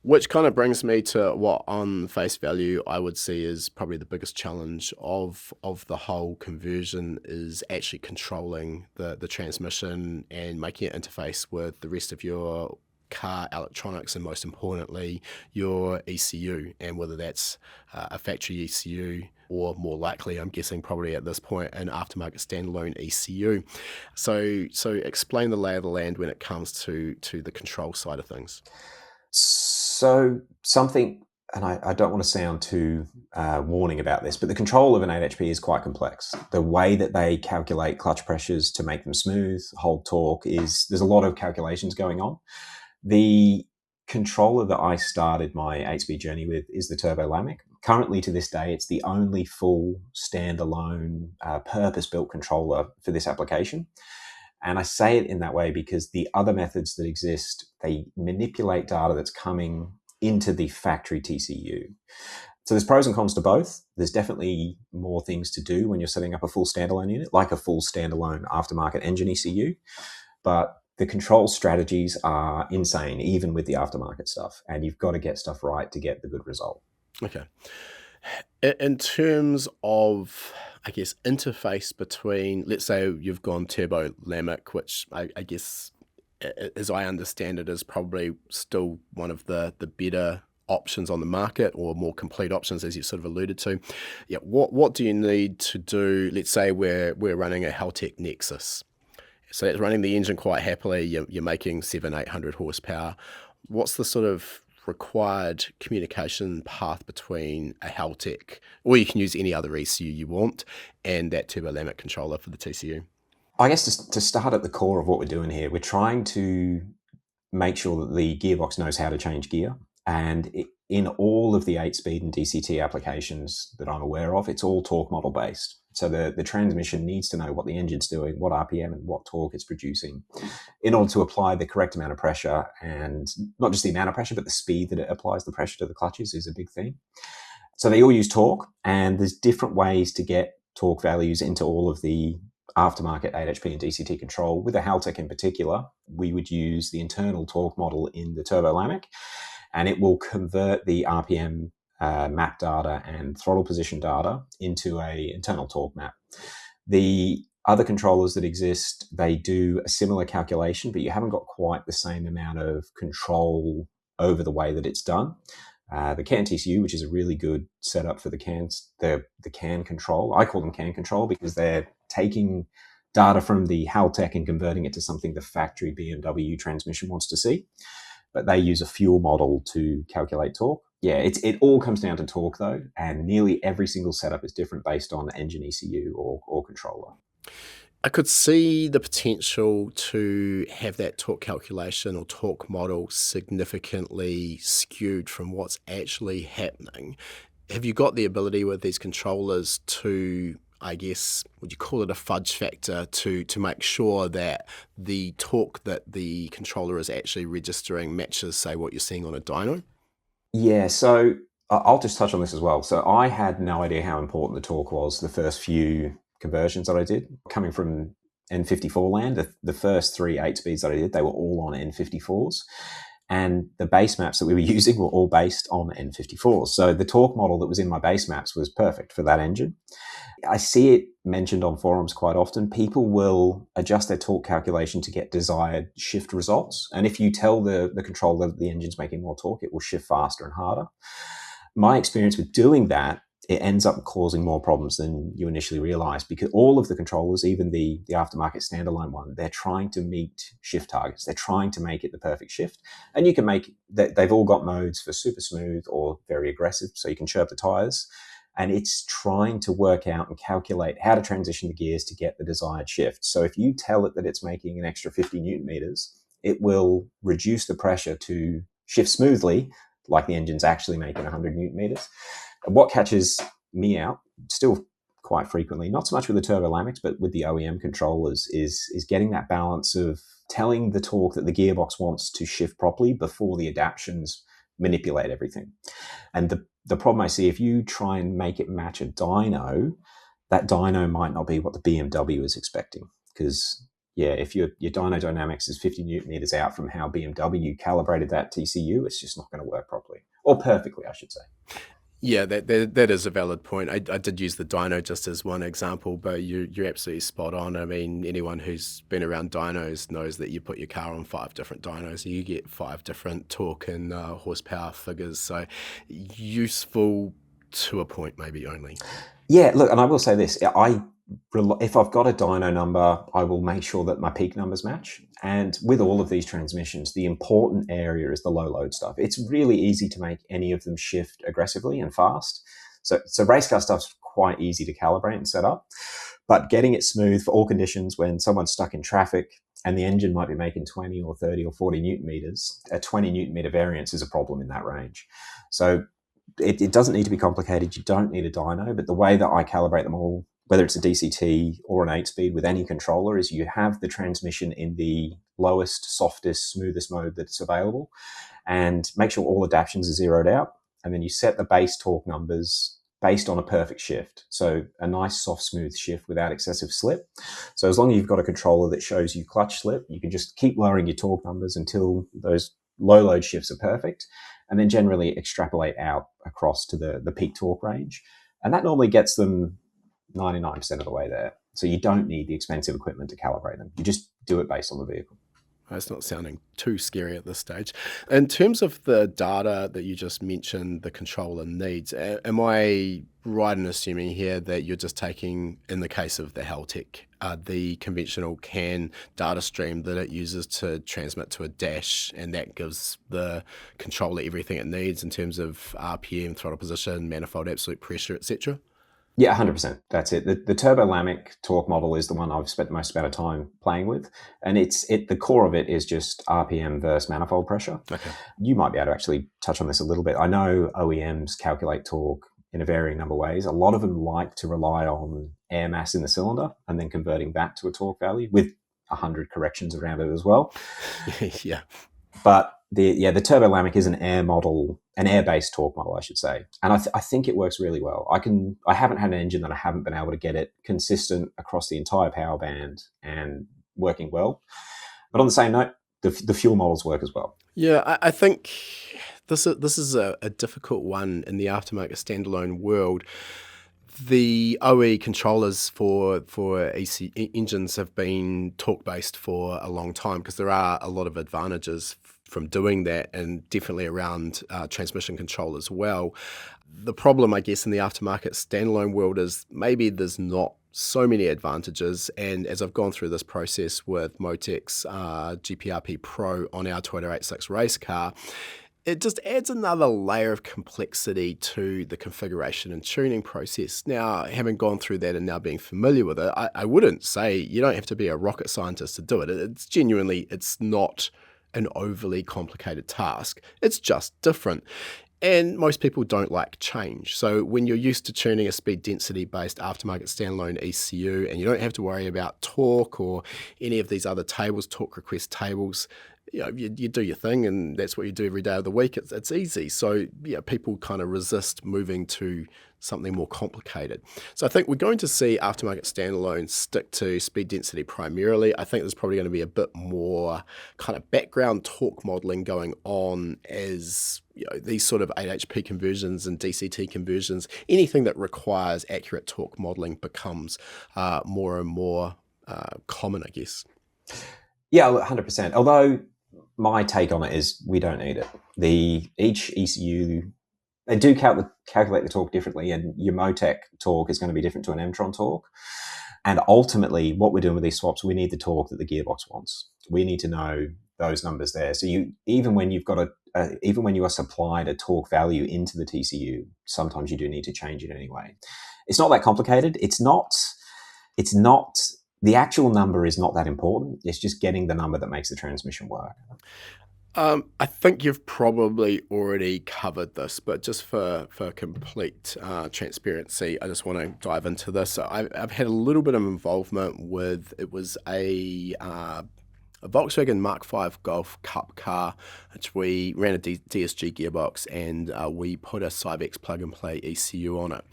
Which kind of brings me to what on face value I would see is probably the biggest challenge of the whole conversion is actually controlling the transmission and making it interface with the rest of your car electronics and most importantly your ECU, and whether that's a factory ECU or more likely, I'm guessing probably at this point, an aftermarket standalone ECU. So explain the lay of the land when it comes to the control side of things. So something, and I don't want to sound too warning about this, but the control of an 8 HP is quite complex. The way that they calculate clutch pressures to make them smooth, hold torque, there's a lot of calculations going on. The controller that I started my 8-speed journey with is the Turbo Lamic. Currently, to this day, it's the only full standalone purpose-built controller for this application. And I say it in that way because the other methods that exist, they manipulate data that's coming into the factory TCU. So there's pros and cons to both. There's definitely more things to do when you're setting up a full standalone unit, like a full standalone aftermarket engine ECU. But the control strategies are insane, even with the aftermarket stuff. And you've got to get stuff right to get the good result. Okay. In terms of, I guess, interface between, let's say you've gone Turbo Lamic, which I guess, as I understand it, is probably still one of the better options on the market, or more complete options, as you sort of alluded to. Yeah, what do you need to do? Let's say we're running a Haltech Nexus. So it's running the engine quite happily. You're making 700-800 horsepower. What's the sort of required communication path between a Haltech, or you can use any other ECU you want, and that Turbo Lamic controller for the TCU? I guess to start at the core of what we're doing here, we're trying to make sure that the gearbox knows how to change gear. And in all of the 8-speed and DCT applications that I'm aware of, it's all torque model based. So the transmission needs to know what the engine's doing, what RPM and what torque it's producing in order to apply the correct amount of pressure, and not just the amount of pressure, but the speed that it applies the pressure to the clutches is a big thing. So they all use torque, and there's different ways to get torque values into all of the aftermarket 8 HP and DCT control. With a Haltech in particular, we would use the internal torque model in the Turbo Lamic, and it will convert the RPM map data and throttle position data into a internal torque map. The other controllers that exist, they do a similar calculation, but you haven't got quite the same amount of control over the way that it's done. The CAN TCU, which is a really good setup for the CAN control. I call them CAN control because they're taking data from the Haltech and converting it to something the factory BMW transmission wants to see. But they use a fuel model to calculate torque. Yeah, it all comes down to torque though, and nearly every single setup is different based on engine ECU or controller. I could see the potential to have that torque calculation or torque model significantly skewed from what's actually happening Have you got the ability with these controllers to, I guess, would you call it a fudge factor, to make sure that the torque that the controller is actually registering matches, say, what you're seeing on a dyno? Yeah, so I'll just touch on this as well. So I had no idea how important the torque was the first few conversions that I did. Coming from N54 land, the first 3 8-speeds that I did, they were all on N54s. And the base maps that we were using were all based on N54s. So the torque model that was in my base maps was perfect for that engine. I see it mentioned on forums quite often. People will adjust their torque calculation to get desired shift results. And if you tell the controller that the engine's making more torque, it will shift faster and harder. My experience with doing that, it ends up causing more problems than you initially realize, because all of the controllers, even the aftermarket standalone one, they're trying to meet shift targets. They're trying to make it the perfect shift. And you can make that, they've all got modes for super smooth or very aggressive, so you can chirp the tires. And it's trying to work out and calculate how to transition the gears to get the desired shift. So if you tell it that it's making an extra 50 newton meters, it will reduce the pressure to shift smoothly, like the engine's actually making 100 newton meters. And what catches me out, still quite frequently, not so much with the turbolamics, but with the OEM controllers, is getting that balance of telling the torque that the gearbox wants to shift properly before the adaptations manipulate everything. And the problem I see, if you try and make it match a dyno, that dyno might not be what the BMW is expecting. Because, yeah, if your dyno dynamics is 50 newton meters out from how BMW calibrated that TCU, it's just not going to work properly. Or perfectly, I should say. Yeah, that is a valid point. I did use the dyno just as one example, but you're absolutely spot on. I mean, anyone who's been around dynos knows that you put your car on 5 different dynos, and you get 5 different torque and horsepower figures. So useful to a point, maybe only. Yeah, look, and I will say this: if I've got a dyno number, I will make sure that my peak numbers match. And with all of these transmissions, the important area is the low load stuff. It's really easy to make any of them shift aggressively and fast. So race car stuff's quite easy to calibrate and set up. But getting it smooth for all conditions, when someone's stuck in traffic and the engine might be making 20 or 30 or 40 newton meters, a 20 newton meter variance is a problem in that range. So it doesn't need to be complicated. You don't need a dyno, but the way that I calibrate them all, whether it's a DCT or an 8-speed with any controller, is you have the transmission in the lowest, softest, smoothest mode that's available, and make sure all adaptations are zeroed out. And then you set the base torque numbers based on a perfect shift. So a nice, soft, smooth shift without excessive slip. So as long as you've got a controller that shows you clutch slip, you can just keep lowering your torque numbers until those low load shifts are perfect, and then generally extrapolate out across to the peak torque range. And that normally gets them 99% of the way there. So you don't need the expensive equipment to calibrate them. You just do it based on the vehicle. It's not sounding too scary at this stage. In terms of the data that you just mentioned the controller needs, am I right in assuming here that you're just taking, in the case of the Haltech, the conventional CAN data stream that it uses to transmit to a dash, and that gives the controller everything it needs in terms of RPM, throttle position, manifold absolute pressure, etc.? Yeah, 100%. That's it. The turbolamic torque model is the one I've spent the most amount of time playing with. And the core of it is just RPM versus manifold pressure. Okay. You might be able to actually touch on this a little bit. I know OEMs calculate torque in a varying number of ways. A lot of them like to rely on air mass in the cylinder and then converting that to a torque value with 100 corrections around it as well. Yeah. But the turbolamic is an air-based torque model, I should say, and I think it works really well. I haven't had an engine that I haven't been able to get it consistent across the entire power band and working well. But on the same note, the fuel models work as well. Yeah, I think this is a difficult one in the aftermarket standalone world. The OE controllers for EC engines have been torque-based for a long time because there are a lot of advantages from doing that, and definitely around transmission control as well. The problem, I guess, in the aftermarket standalone world is maybe there's not so many advantages, and as I've gone through this process with Motec's GPRP Pro on our Toyota 86 race car, it just adds another layer of complexity to the configuration and tuning process. Now, having gone through that and now being familiar with it, I wouldn't say you don't have to be a rocket scientist to do it. It's not an overly complicated task. It's just different. And most people don't like change. So when you're used to tuning a speed density based aftermarket standalone ECU and you don't have to worry about torque or any of these other tables, torque request tables, you do your thing and that's what you do every day of the week. It's easy. So people kind of resist moving to something more complicated. So I think we're going to see aftermarket standalone stick to speed density primarily. I think there's probably going to be a bit more kind of background torque modeling going on as these sort of 8 HP conversions and DCT conversions, anything that requires accurate torque modeling becomes more and more common, I guess. Yeah, 100%. Although my take on it is we don't need it. Each ECU, they do calculate the torque differently, and your Motec torque is going to be different to an Mtron torque. And ultimately, what we're doing with these swaps, we need the torque that the gearbox wants. We need to know those numbers there. So even when you are supplied a torque value into the TCU, sometimes you do need to change it anyway. It's not that complicated. It's not. The actual number is not that important. It's just getting the number that makes the transmission work. I think you've probably already covered this, but just for complete transparency, I just want to dive into this. So I've had a little bit of involvement with, it was a Volkswagen Mark V Golf Cup car, which we ran a DSG gearbox and we put a Cyvex plug-and-play ECU on it.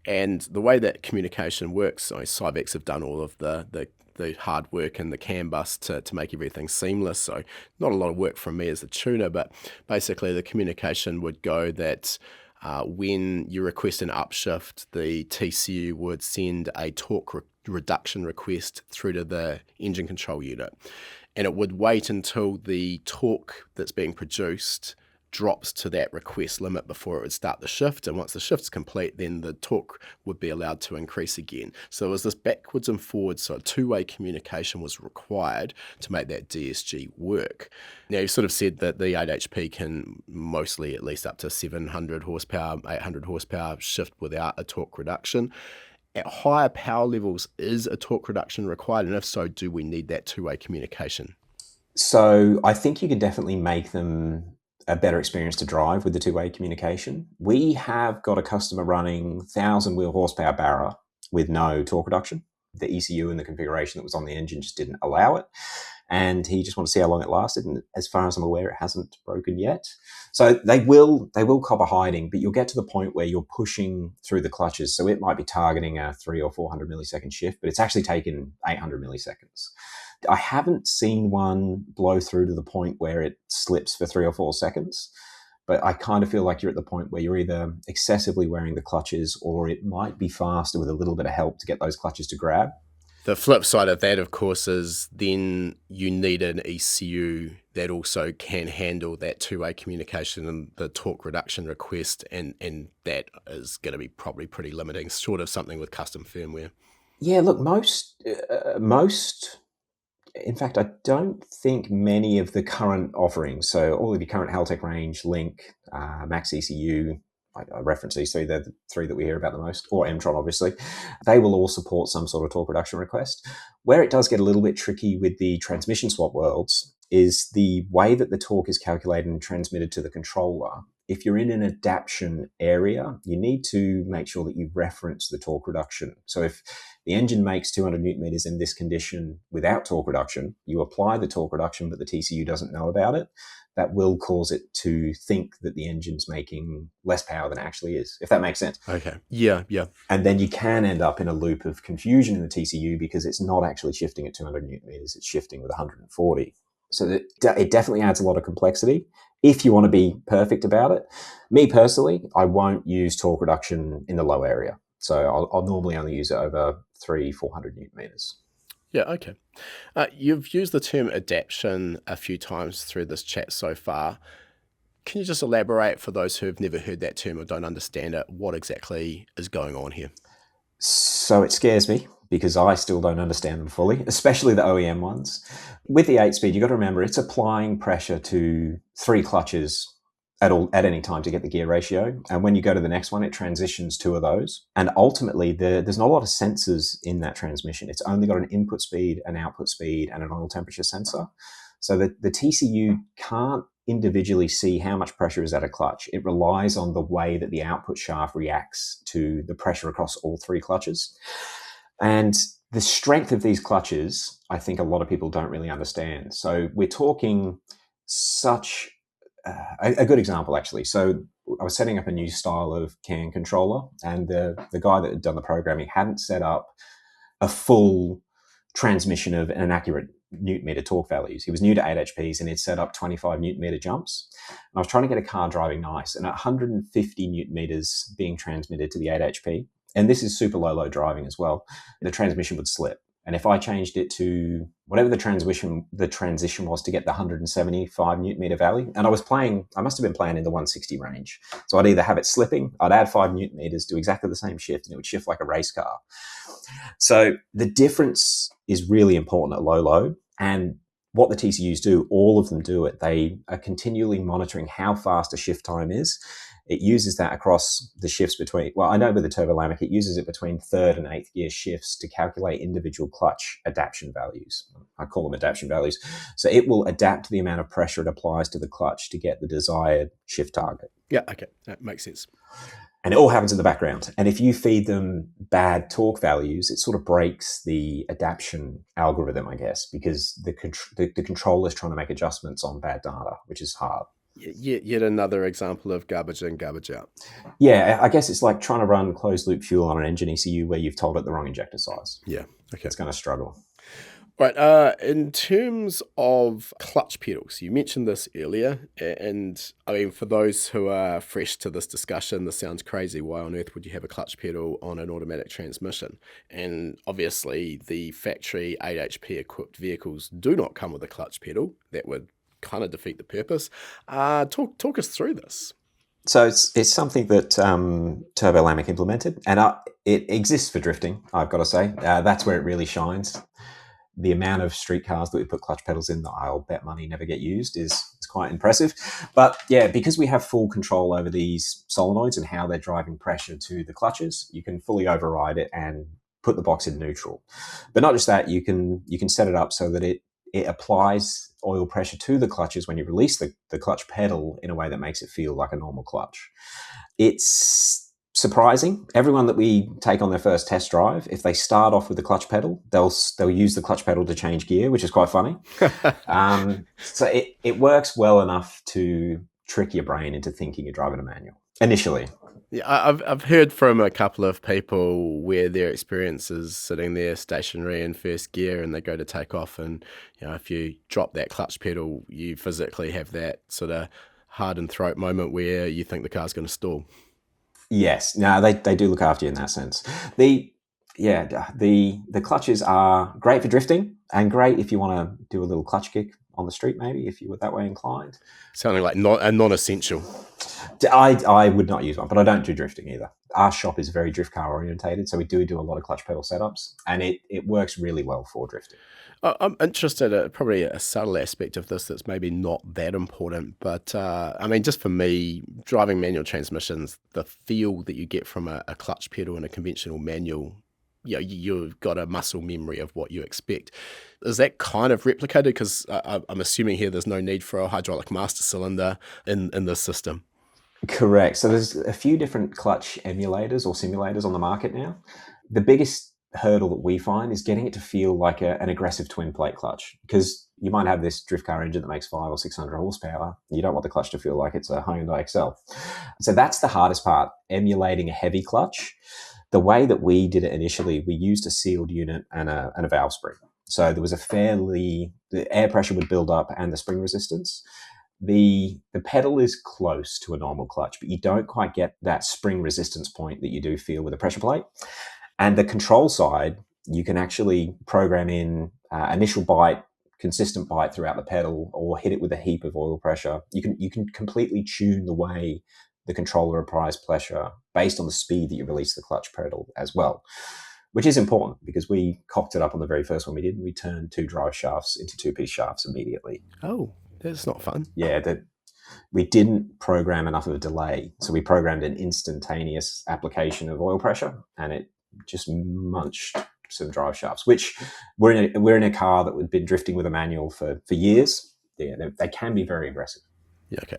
And the way that communication works, Cyvex have done all of the hard work and the CAN bus to make everything seamless. So not a lot of work from me as a tuner, but basically the communication would go that when you request an upshift, the TCU would send a torque reduction request through to the engine control unit. And it would wait until the torque that's being produced drops to that request limit before it would start the shift. And once the shift's complete, then the torque would be allowed to increase again. So it was this backwards and forwards, so two-way communication was required to make that DSG work. Now, you sort of said that the 8 HP can mostly at least up to 700 horsepower, 800 horsepower shift without a torque reduction. At higher power levels, is a torque reduction required? And if so, do we need that two-way communication? So I think you can definitely make them a better experience to drive with the two-way communication. We have got a customer running 1,000 wheel horsepower Barra with no torque reduction. The ECU and the configuration that was on the engine just didn't allow it. And he just wanted to see how long it lasted. And as far as I'm aware, it hasn't broken yet. So they will copper hiding, but you'll get to the point where you're pushing through the clutches. So it might be targeting a 300 or 400 millisecond shift, but it's actually taken 800 milliseconds. I haven't seen one blow through to the point where it slips for 3 or 4 seconds, but I kind of feel like you're at the point where you're either excessively wearing the clutches or it might be faster with a little bit of help to get those clutches to grab. The flip side of that, of course, is then you need an ECU that also can handle that two-way communication and the torque reduction request, and that is going to be probably pretty limiting, short of something with custom firmware. Yeah, look, most in fact, I don't think many of the current offerings, so all of the current Haltech range, Link, Max ECU, I reference these three, they're the three that we hear about the most, or Mtron, obviously, they will all support some sort of torque reduction request. Where it does get a little bit tricky with the transmission swap worlds is the way that the torque is calculated and transmitted to the controller. If you're in an adaptation area, you need to make sure that you reference the torque reduction. So if the engine makes 200 newton meters in this condition without torque reduction, you apply the torque reduction, but the TCU doesn't know about it, that will cause it to think that the engine's making less power than it actually is, if that makes sense. Okay. Yeah. And then you can end up in a loop of confusion in the TCU because it's not actually shifting at 200 newton meters, it's shifting with 140. So it definitely adds a lot of complexity if you want to be perfect about it. Me personally, I won't use torque reduction in the low area. So I'll normally only use it over 300-400 newton meters. Yeah, okay. You've used the term adaptation a few times through this chat so far. Can you just elaborate for those who have never heard that term or don't understand it, what exactly is going on here? So it scares me because I still don't understand them fully, especially the OEM ones. With the 8-speed, you've got to remember it's applying pressure to 3 clutches at any time to get the gear ratio. And when you go to the next one, it transitions 2 of those. And ultimately, there's not a lot of sensors in that transmission. It's only got an input speed, an output speed, and an oil temperature sensor. So the TCU can't individually see how much pressure is at a clutch. It relies on the way that the output shaft reacts to the pressure across all three clutches. And the strength of these clutches, I think a lot of people don't really understand. So we're talking such a good example, actually. So I was setting up a new style of CAN controller, and the guy that had done the programming hadn't set up a full transmission of an accurate newton meter torque values. He was new to 8HPs and he'd set up 25 newton meter jumps. And I was trying to get a car driving nice, and at 150 newton meters being transmitted to the 8HP, and this is super low driving as well, the transmission would slip. And if I changed it to whatever the transition was to get the 175 newton meter value, and I must have been playing in the 160 range. So I'd either have it slipping, I'd add 5 newton meters, do exactly the same shift, and it would shift like a race car. So the difference is really important at low load. And what the TCUs do, all of them do it. They are continually monitoring how fast a shift time is. It uses that across the shifts between, well, I know with the turbo Lamech, it uses it between third and eighth gear shifts to calculate individual clutch adaptation values. I call them adaptation values. So it will adapt the amount of pressure it applies to the clutch to get the desired shift target. Yeah, okay, that makes sense. And it all happens in the background. And if you feed them bad torque values, it sort of breaks the adaptation algorithm, I guess, because the controller is trying to make adjustments on bad data, which is hard. Yet another example of garbage in, garbage out. Yeah, I guess it's like trying to run closed loop fuel on an engine ECU where you've told it the wrong injector size. Yeah, okay. It's going to struggle. Right. In terms of clutch pedals, you mentioned this earlier, and I mean, for those who are fresh to this discussion, this sounds crazy. Why on earth would you have a clutch pedal on an automatic transmission? And obviously, the factory 8HP equipped vehicles do not come with a clutch pedal. That would kind of defeat the purpose. Talk us through this. So it's something that Turbo Lamech implemented, and it exists for drifting, I've got to say. That's where it really shines. The amount of street cars that we put clutch pedals in that I'll bet money never get used is quite impressive. But yeah, because we have full control over these solenoids and how they're driving pressure to the clutches, you can fully override it and put the box in neutral. But not just that, you can set it up so that it applies oil pressure to the clutches when you release the clutch pedal in a way that makes it feel like a normal clutch. It's surprising. Everyone that we take on their first test drive, if they start off with the clutch pedal, they'll use the clutch pedal to change gear, which is quite funny. So it works well enough to trick your brain into thinking you're driving a manual initially. Yeah, I've heard from a couple of people where their experience is sitting there stationary in first gear, and they go to take off, and if you drop that clutch pedal, you physically have that sort of hardened throat moment where you think the car's going to stall. Yes, no, they do look after you in that sense. The clutches are great for drifting and great if you want to do a little clutch kick on the street, maybe if you were that way inclined. Sounding like a non-essential. I would not use one, but I don't do drifting either. Our shop is very drift car orientated, so we do a lot of clutch pedal setups, and it works really well for drifting. I'm interested at probably a subtle aspect of this that's maybe not that important, but I mean, just for me, driving manual transmissions, the feel that you get from a clutch pedal in a conventional manual, you've got a muscle memory of what you expect. Is that kind of replicated? Because I'm assuming here there's no need for a hydraulic master cylinder in this system. Correct. So there's a few different clutch emulators or simulators on the market now. The biggest hurdle that we find is getting it to feel like an aggressive twin plate clutch, because you might have this drift car engine that makes 500 or 600 horsepower. You don't want the clutch to feel like it's a Hyundai Excel. So that's the hardest part, emulating a heavy clutch. The way that we did it initially, we used a sealed unit and a valve spring. So there was the air pressure would build up and the spring resistance. The pedal is close to a normal clutch, but you don't quite get that spring resistance point that you do feel with a pressure plate. And the control side, you can actually program in initial bite, consistent bite throughout the pedal, or hit it with a heap of oil pressure. You can completely tune the way the controller applies pressure based on the speed that you release the clutch pedal as well, which is important because we cocked it up on the very first one we did. We turned 2 drive shafts into 2-piece shafts immediately. Oh, that's not fun. Yeah, we didn't program enough of a delay. So we programmed an instantaneous application of oil pressure, and it just munched some drive shafts, which we're in a car that had been drifting with a manual for years. Yeah, they can be very aggressive. Yeah, okay.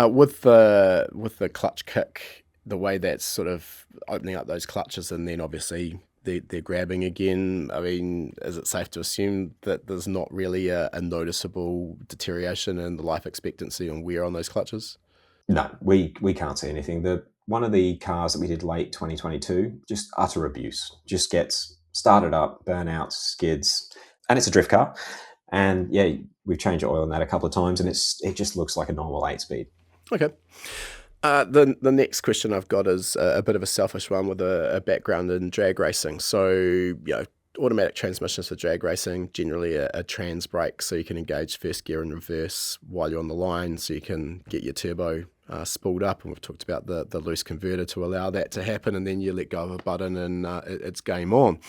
With the clutch kick, the way that's sort of opening up those clutches and then obviously they're grabbing again, I mean, is it safe to assume that there's not really a noticeable deterioration in the life expectancy and wear on those clutches? No, we can't see anything. One of the cars that we did late 2022, just utter abuse. Just gets started up, burnouts, skids, and it's a drift car. And yeah, we've changed oil on that a couple of times, and it just looks like a normal 8-speed. Okay. The next question I've got is a bit of a selfish one with a background in drag racing. So, automatic transmissions for drag racing, generally a trans brake, so you can engage first gear and reverse while you're on the line, so you can get your turbo spooled up. And we've talked about the loose converter to allow that to happen, and then you let go of a button and it's game on.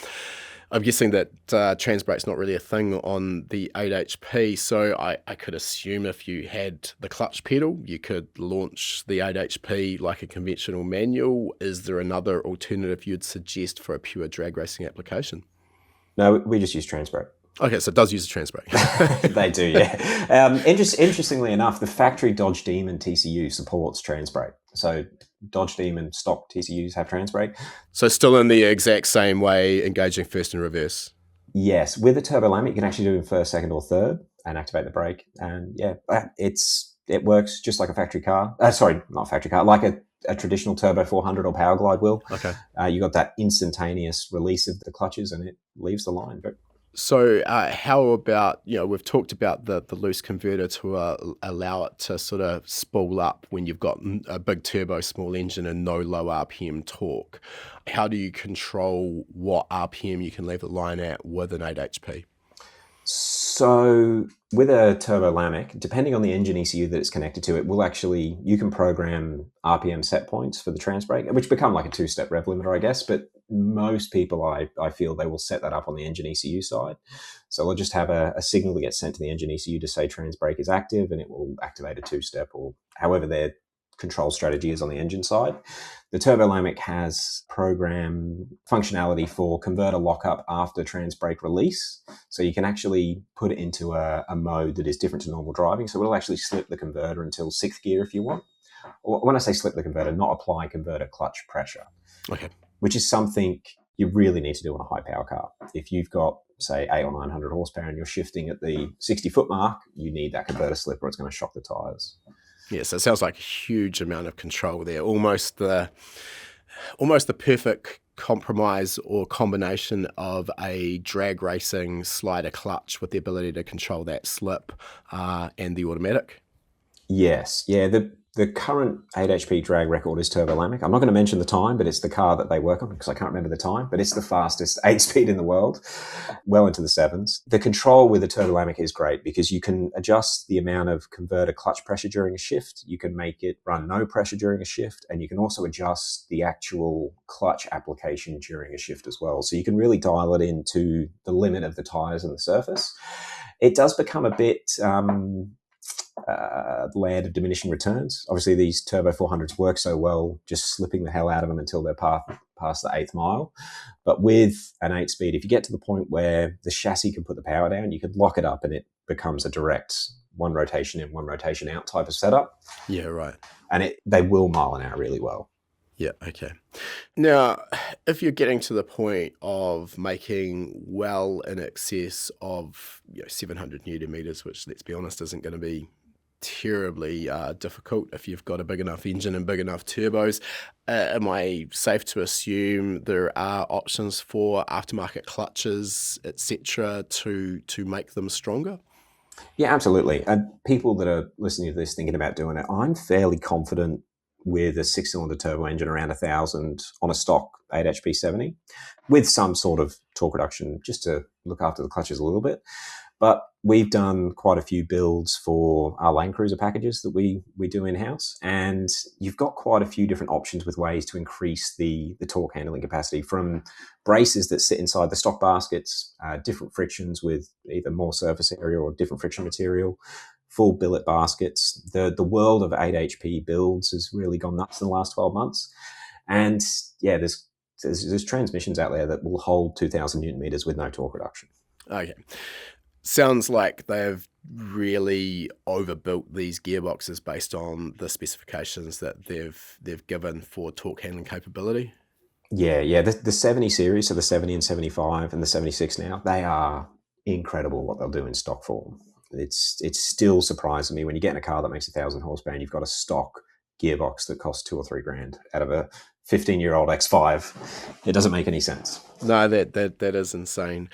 I'm guessing that trans brake's not really a thing on the 8HP, so I could assume if you had the clutch pedal, you could launch the 8HP like a conventional manual. Is there another alternative you'd suggest for a pure drag racing application? No, we just use trans brake. Okay, so it does use a trans brake. They do, yeah. Interestingly enough, the factory Dodge Demon TCU supports trans brake. So Dodge Demon stock TCUs have trans brake. So still in the exact same way, engaging first and reverse? Yes, with a turbo lamp, you can actually do it in first, second, or third and activate the brake. And yeah, it works just like a factory car. Sorry, not factory car, like a traditional Turbo 400 or Power Glide will. Okay. You got that instantaneous release of the clutches, and it leaves the line. So how about, we've talked about the loose converter to allow it to sort of spool up when you've got a big turbo, small engine and no low RPM torque. How do you control what RPM you can leave the line at with an 8HP? So with a turbo Lamic, depending on the engine ECU that it's connected to, you can program RPM set points for the trans brake, which become like a 2-step rev limiter, I guess. But most people, I feel they will set that up on the engine ECU side. So we'll just have a signal that gets sent to the engine ECU to say trans brake is active, and it will activate a 2-step or however their control strategy is on the engine side. The Turbo Lamic has program functionality for converter lockup after trans brake release. So you can actually put it into a mode that is different to normal driving. So it'll actually slip the converter until 6th gear if you want. Or when I say slip the converter, not apply converter clutch pressure. Okay. Which is something you really need to do on a high power car. If you've got, say, 800 or 900 horsepower and you're shifting at the 60-foot mark, you need that converter slip or it's going to shock the tires. Yeah, so it sounds like a huge amount of control there. Almost the perfect compromise or combination of a drag racing slider clutch with the ability to control that slip and the automatic. Yes, yeah. The current 8HP drag record is Turbo Lamic. I'm not going to mention the time, but it's the car that they work on because I can't remember the time, but it's the fastest 8-speed in the world, well into the 7s. The control with the Turbo Lamic is great because you can adjust the amount of converter clutch pressure during a shift. You can make it run no pressure during a shift, and you can also adjust the actual clutch application during a shift as well. So you can really dial it into the limit of the tires and the surface. It does become a bit... land of diminishing returns. Obviously, these Turbo 400s work so well, just slipping the hell out of them until they're past the 8th mile. But with an 8-speed, if you get to the point where the chassis can put the power down, you could lock it up and it becomes a direct one rotation in, one rotation out type of setup. Yeah, right. And they will mile an hour really well. Yeah, okay. Now, if you're getting to the point of making well in excess of 700 newton meters, which, let's be honest, isn't going to be terribly difficult if you've got a big enough engine and big enough turbos, am I safe to assume there are options for aftermarket clutches, etc., to make them stronger? Yeah, absolutely. And people that are listening to this thinking about doing it, I'm fairly confident with a 6-cylinder turbo engine around 1,000 on a stock 8HP 70 with some sort of torque reduction just to look after the clutches a little bit. But we've done quite a few builds for our Land Cruiser packages that we do in-house, and you've got quite a few different options with ways to increase the torque handling capacity, from braces that sit inside the stock baskets, different frictions with either more surface area or different friction material, full billet baskets. The world of 8HP builds has really gone nuts in the last 12 months. And yeah, there's transmissions out there that will hold 2,000 newton meters with no torque reduction. Okay. Sounds like they've really overbuilt these gearboxes based on the specifications that they've given for torque handling capability. Yeah. The 70 series, so the 70 and 75 and the 76 now, they are incredible what they'll do in stock form. It's still surprising me when you get in a car that makes 1,000 horsepower and you've got a stock gearbox that costs $2 or $3 out of a 15-year-old X5. It doesn't make any sense. No, that is insane.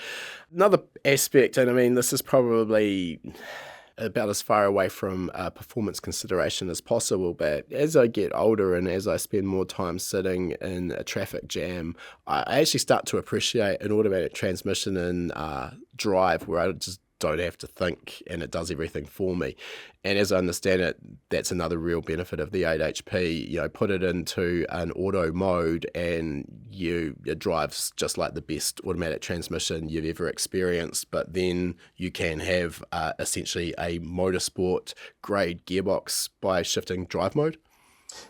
Another aspect, and I mean, this is probably about as far away from performance consideration as possible, but as I get older and as I spend more time sitting in a traffic jam, I actually start to appreciate an automatic transmission and drive where I just don't have to think and it does everything for me. And as I understand it, that's another real benefit of the 8HP. You know, put it into an auto mode and it drives just like the best automatic transmission you've ever experienced, but then you can have essentially a motorsport grade gearbox by shifting drive mode.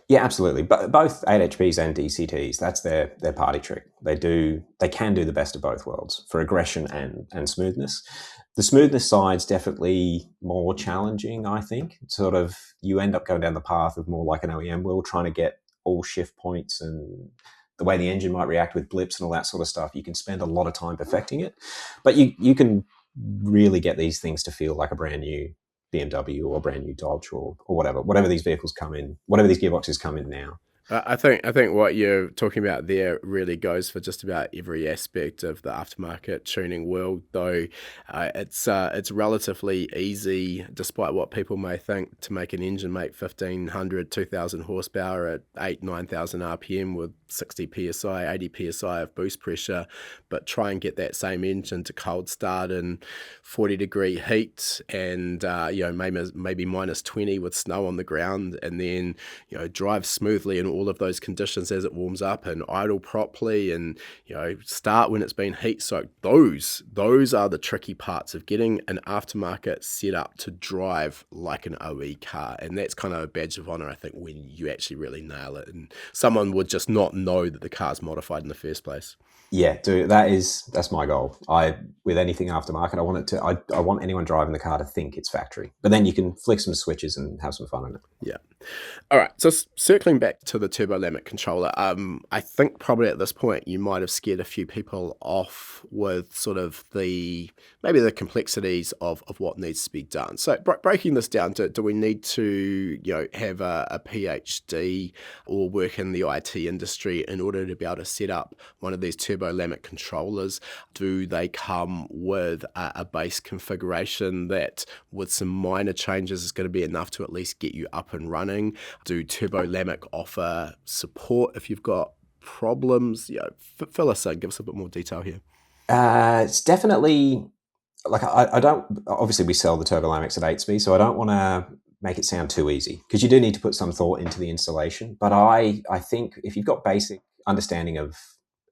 Yeah, absolutely. But both 8HPs and DCTs, that's their party trick. They can do the best of both worlds for aggression and smoothness. The smoothness side's definitely more challenging, I think. Sort of, you end up going down the path of more like an OEM will, trying to get all shift points and the way the engine might react with blips and all that sort of stuff. You can spend a lot of time perfecting it, but you can really get these things to feel like a brand new BMW or a brand new Dodge or whatever these vehicles come in, whatever these gearboxes come in now. I think what you're talking about there really goes for just about every aspect of the aftermarket tuning world, though it's relatively easy, despite what people may think, to make an engine make 1,500, 2,000 horsepower at 9,000 RPM with 60 psi, 80 psi of boost pressure, but try and get that same engine to cold start in 40-degree heat and maybe minus 20 with snow on the ground, and then drive smoothly in all of those conditions as it warms up and idle properly and start when it's been heat soaked. Those are the tricky parts of getting an aftermarket set up to drive like an OE car, and that's kind of a badge of honor, I think, when you actually really nail it and someone would just not know that the car's modified in the first place. Yeah, dude, that's my goal. With anything aftermarket, I want anyone driving the car to think it's factory. But then you can flick some switches and have some fun in it. Yeah. All right. So circling back to the turbo lammet controller, I think probably at this point you might have scared a few people off with sort of maybe the complexities of what needs to be done. So breaking this down, do we need to have a PhD or work in the IT industry in order to be able to set up one of these turbo lammet controllers? Do they come with a base configuration that with some minor changes is going to be enough to at least get you up and running? Do turbo lammet offer support if you've got problems? Fill us in, give us a bit more detail here. It's definitely like I don't, obviously we sell the turbo lamets at 8 speed, so I don't want to make it sound too easy because you do need to put some thought into the installation. But I think if you've got basic understanding of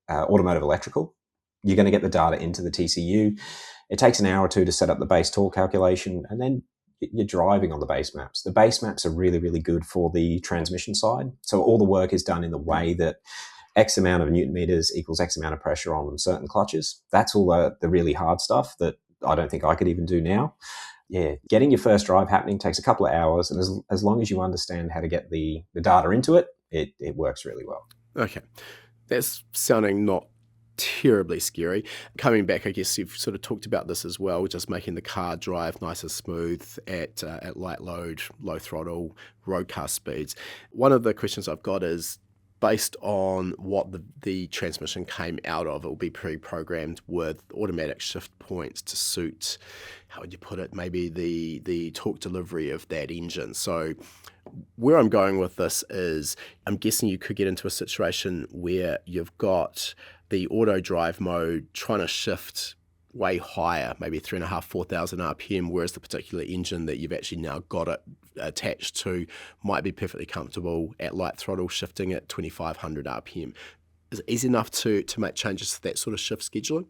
automotive electrical, you're going to get the data into the TCU. It takes an hour or two to set up the base torque calculation, and then you're driving on the base maps. The base maps are really, really good for the transmission side. So all the work is done in the way that X amount of Newton meters equals X amount of pressure on certain clutches. That's all the really hard stuff that I don't think I could even do now. Yeah, getting your first drive happening takes a couple of hours, and as long as you understand how to get the data into it, it works really well. Okay. That's sounding not terribly scary. Coming back, I guess you've sort of talked about this as well, just making the car drive nice and smooth at light load, low throttle, road car speeds. One of the questions I've got is, based on what the transmission came out of, it will be pre-programmed with automatic shift points to suit, how would you put it, maybe the torque delivery of that engine. So where I'm going with this is, I'm guessing you could get into a situation where you've got the auto drive mode trying to shift way higher, maybe 3,500, 4,000 RPM, whereas the particular engine that you've actually now got it attached to might be perfectly comfortable at light throttle shifting at 2,500 RPM. Is it easy enough to make changes to that sort of shift scheduling?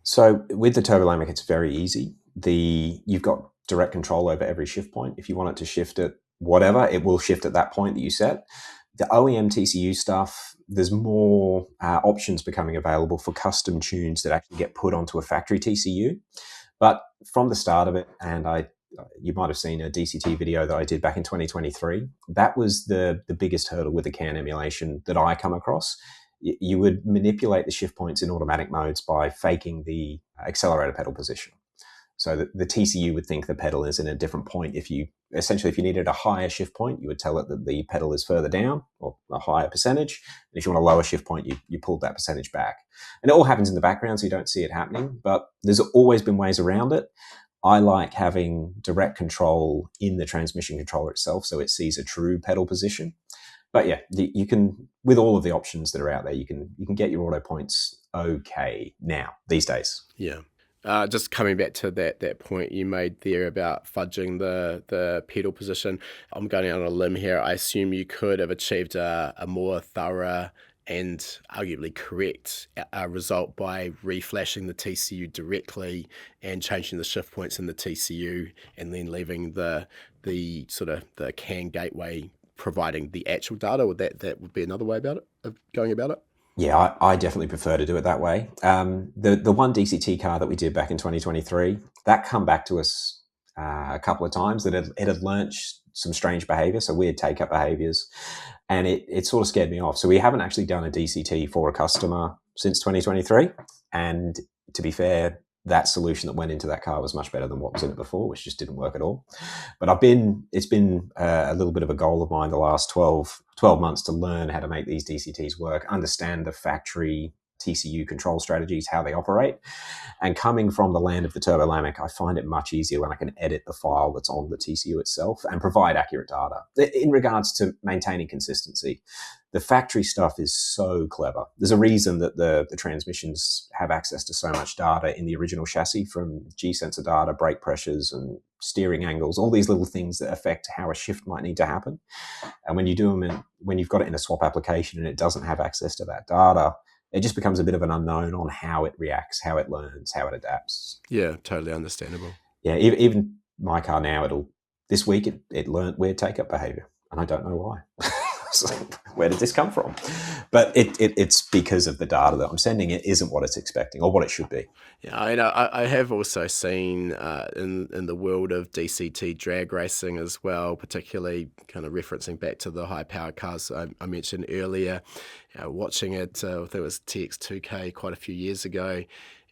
So with the turbo lammet, it's very easy. You've got direct control over every shift point. If you want it to shift at whatever, it will shift at that point that you set. The OEM TCU stuff, there's more options becoming available for custom tunes that actually get put onto a factory TCU. But from the start of it, and I you might have seen a DCT video that I did back in 2023. That was the biggest hurdle with the CAN emulation that I come across. You would manipulate the shift points in automatic modes by faking the accelerator pedal position. So the TCU would think the pedal is in a different point. If you needed a higher shift point, you would tell it that the pedal is further down or a higher percentage. And if you want a lower shift point, you pulled that percentage back. And it all happens in the background, so you don't see it happening. But there's always been ways around it. I like having direct control in the transmission controller itself, so it sees a true pedal position. But yeah, you can, with all of the options that are out there, you can get your auto points okay now these days. Yeah. Just coming back to that point you made there about fudging the pedal position, I'm going out on a limb here. I assume you could have achieved a more thorough and arguably correct result by reflashing the TCU directly and changing the shift points in the TCU, and then leaving the sort of the CAN gateway providing the actual data. That would be another way of going about it? Yeah, I definitely prefer to do it that way. The one DCT car that we did back in 2023, that come back to us a couple of times that it had learnt some strange behavior, so weird take-up behaviors, and it sort of scared me off. So we haven't actually done a DCT for a customer since 2023, and to be fair, that solution that went into that car was much better than what was in it before, which just didn't work at all. But it's been a little bit of a goal of mine the last 12 months to learn how to make these DCTs work, understand the factory TCU control strategies, how they operate. And coming from the land of the Turbo Lamech, I find it much easier when I can edit the file that's on the TCU itself and provide accurate data. In regards to maintaining consistency, the factory stuff is so clever. There's a reason that the transmissions have access to so much data in the original chassis, from G-sensor data, brake pressures and steering angles, all these little things that affect how a shift might need to happen. And when you do them when you've got it in a swap application and it doesn't have access to that data, it just becomes a bit of an unknown on how it reacts, how it learns, how it adapts. Yeah, totally understandable. Yeah, even my car now, this week it learned weird take-up behavior, and I don't know why. So, where did this come from? But it's because of the data that I'm sending. It isn't what it's expecting or what it should be. Yeah, I have also seen in the world of DCT drag racing as well, particularly kind of referencing back to the high-powered cars I mentioned earlier, watching it, I think it was TX2K quite a few years ago,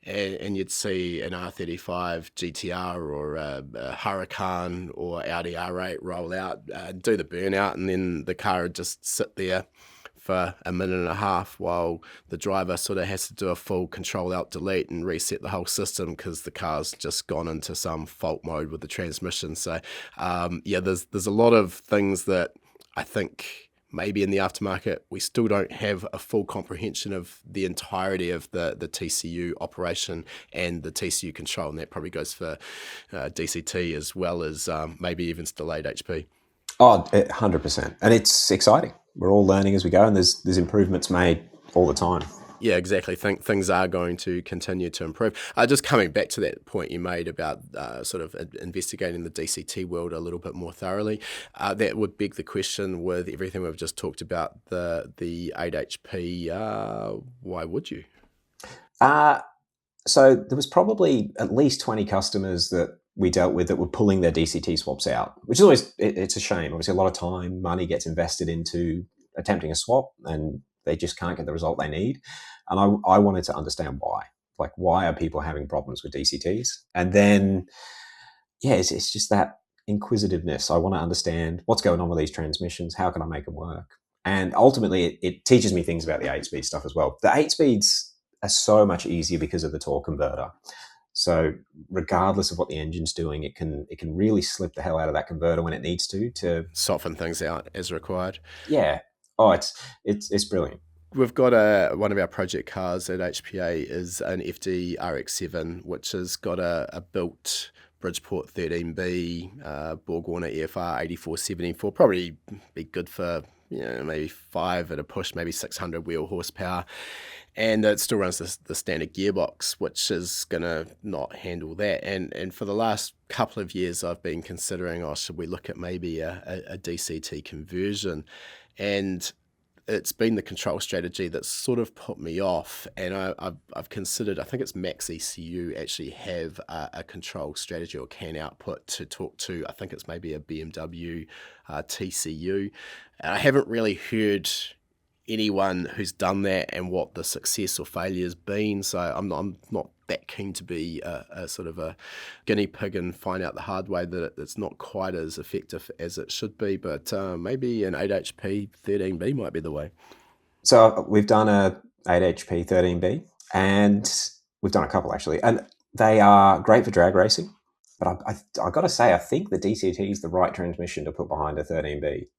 and you'd see an R35 GTR or a Huracan or Audi R8 roll out, do the burnout, and then the car would just sit there for a minute and a half while the driver sort of has to do a full control alt delete and reset the whole system because the car's just gone into some fault mode with the transmission. So there's a lot of things that I think maybe in the aftermarket we still don't have a full comprehension of the entirety of the TCU operation and the TCU control, and that probably goes for DCT as well as maybe even delayed HP. Oh, 100%. And it's exciting. We're all learning as we go, and there's improvements made all the time. Yeah, exactly. Things are going to continue to improve. Just coming back to that point you made about sort of investigating the DCT world a little bit more thoroughly, that would beg the question with everything we've just talked about, the 8HP, why would you? So there was probably at least 20 customers that we dealt with that were pulling their DCT swaps out, which is always, it's a shame. Obviously, a lot of time, money gets invested into attempting a swap, and they just can't get the result they need. And I wanted to understand why. Like, why are people having problems with DCTs? And then, yeah, it's just that inquisitiveness. I want to understand what's going on with these transmissions. How can I make them work? And ultimately, it teaches me things about the 8-speed stuff as well. The 8-speeds are so much easier because of the torque converter. So regardless of what the engine's doing, it can really slip the hell out of that converter when it needs to soften things out as required. Yeah. Oh, it's brilliant. We've got one of our project cars at HPA is an FD RX-7, which has got a built Bridgeport 13B Borg Warner EFR 8474. Probably be good for maybe 5 at a push, maybe 600 wheel horsepower. And it still runs the standard gearbox, which is going to not handle that. And for the last couple of years, I've been considering, should we look at maybe a DCT conversion? And it's been the control strategy that's sort of put me off, and I've considered, I think it's Max ECU actually have a control strategy or can output to talk to, I think it's maybe a BMW TCU. And I haven't really heard anyone who's done that and what the success or failure has been, so I'm not that keen to be a sort of a guinea pig and find out the hard way that it's not quite as effective as it should be, but maybe an 8HP 13B might be the way. So we've done a 8HP 13B, and we've done a couple actually, and they are great for drag racing. But I've got to say, I think the DCT is the right transmission to put behind a 13B.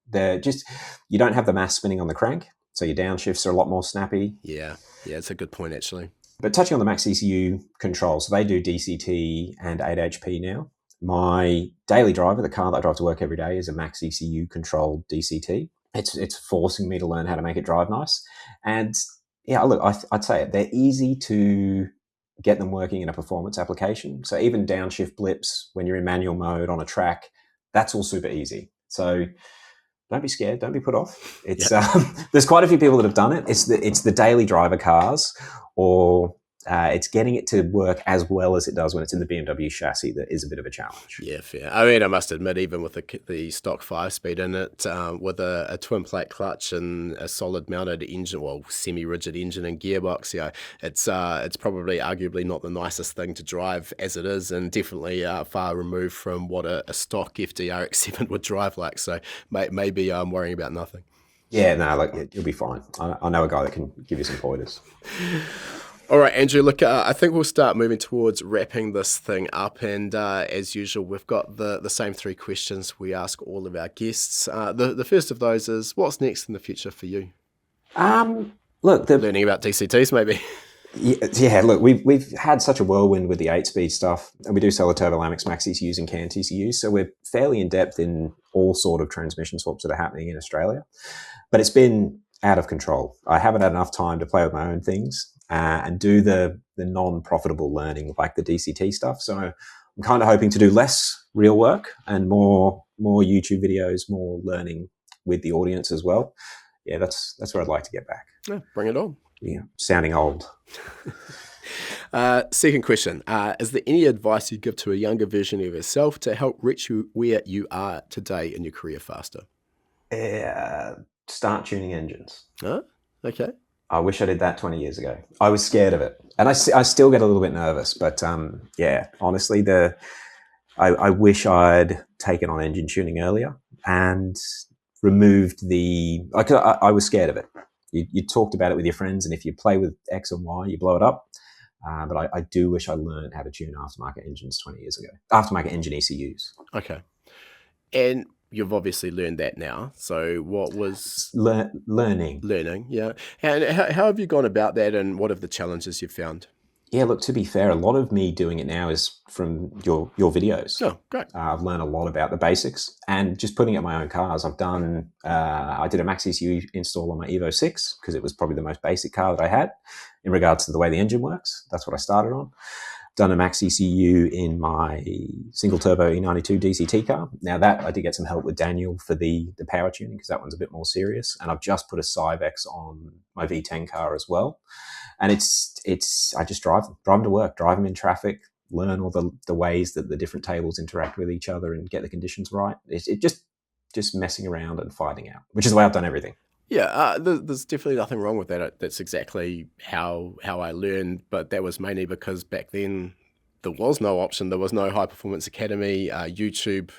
You don't have the mass spinning on the crank, so your downshifts are a lot more snappy. Yeah, it's a good point actually. But touching on the Max ECU control, so they do DCT and 8HP now. My daily driver, the car that I drive to work every day, is a Max ECU controlled DCT. It's forcing me to learn how to make it drive nice. And yeah, look, I'd say it. They're easy to get them working in a performance application. So even downshift blips when you're in manual mode on a track, that's all super easy. So don't be scared. Don't be put off. It's there's quite a few people that have done it. It's the daily driver cars, or it's getting it to work as well as it does when it's in the BMW chassis that is a bit of a challenge. Yeah, fair. I mean, I must admit, even with the stock 5-speed in it, with a twin plate clutch and a solid mounted engine, well, semi-rigid engine and gearbox, it's probably arguably not the nicest thing to drive as it is, and definitely far removed from what a stock FD RX-7 would drive like. So maybe I'm worrying about nothing. Yeah, no, you'll be fine. I know a guy that can give you some pointers. All right, Andrew, look, I think we'll start moving towards wrapping this thing up. And as usual, we've got the same 3 questions we ask all of our guests. The first of those is, what's next in the future for you? Learning about DCTs, maybe. Yeah, look, we've had such a whirlwind with the 8-speed stuff, and we do sell the Turbolamix Max ECUs and CAN TCUs, so we're fairly in-depth in all sort of transmission swaps that are happening in Australia. But it's been out of control. I haven't had enough time to play with my own things and do the non-profitable learning like the DCT stuff. So I'm kind of hoping to do less real work and more YouTube videos, more learning with the audience as well. Yeah, that's where I'd like to get back. Yeah, bring it on. Yeah, sounding old. Second question, is there any advice you'd give to a younger version of yourself to help reach you where you are today in your career faster? Start tuning engines. Oh, okay. I wish I did that 20 years ago. I was scared of it. And I still get a little bit nervous. But honestly, I wish I'd taken on engine tuning earlier and removed I was scared of it. You talked about it with your friends, and if you play with X and Y, you blow it up. But I do wish I learned how to tune aftermarket engines 20 years ago. Aftermarket engine ECUs. Okay. And you've obviously learned that now. So what was... Learning. Learning, yeah. And how have you gone about that, and what are the challenges you've found? Yeah, look, to be fair, a lot of me doing it now is from your videos. Oh, great. I've learned a lot about the basics and just putting up my own cars. I did a Max ECU install on my Evo 6 because it was probably the most basic car that I had in regards to the way the engine works. That's what I started on. Done a Max ECU in my single turbo E92 DCT car. Now that I did get some help with Daniel for the power tuning because that one's a bit more serious. And I've just put a Cyvex on my V10 car as well. And I just drive them to work, drive them in traffic, learn all the ways that the different tables interact with each other and get the conditions right. It just messing around and finding out, which is the way I've done everything. Yeah, there's definitely nothing wrong with that. That's exactly how I learned, but that was mainly because back then there was no option. There was no High Performance Academy. YouTube,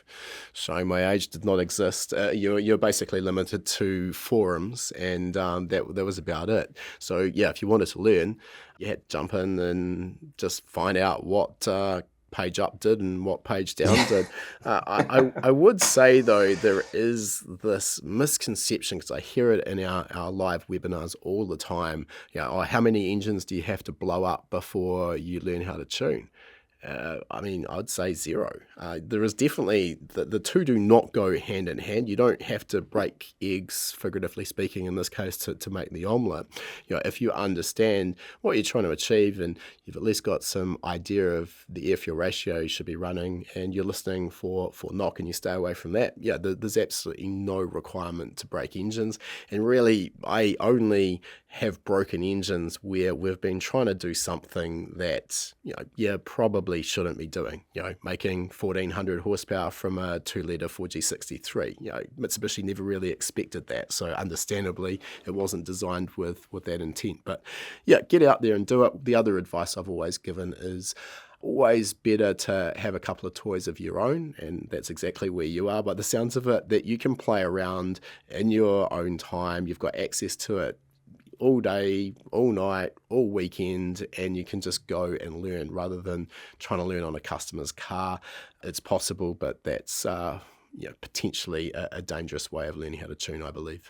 showing my age, did not exist. You're basically limited to forums, and that was about it. So yeah, if you wanted to learn, you had to jump in and just find out what page up did and what page down did. I would say, though, there is this misconception, because I hear it in our live webinars all the time, how many engines do you have to blow up before you learn how to tune? I'd say zero. There is definitely, the two do not go hand in hand. You don't have to break eggs, figuratively speaking, in this case, to make the omelette. If you understand what you're trying to achieve and you've at least got some idea of the air-fuel ratio you should be running, and you're listening for knock and you stay away from that, there's absolutely no requirement to break engines. And really, I only have broken engines where we've been trying to do something that probably shouldn't be doing. Making 1400 horsepower from a 2-litre 4G63. Mitsubishi never really expected that, so understandably it wasn't designed with that intent. But get out there and do it. The other advice I've always given is always better to have a couple of toys of your own, and that's exactly where you are by the sounds of it, that you can play around in your own time. You've got access to it all day, all night, all weekend, and you can just go and learn rather than trying to learn on a customer's car. It's possible, but that's potentially a dangerous way of learning how to tune, I believe.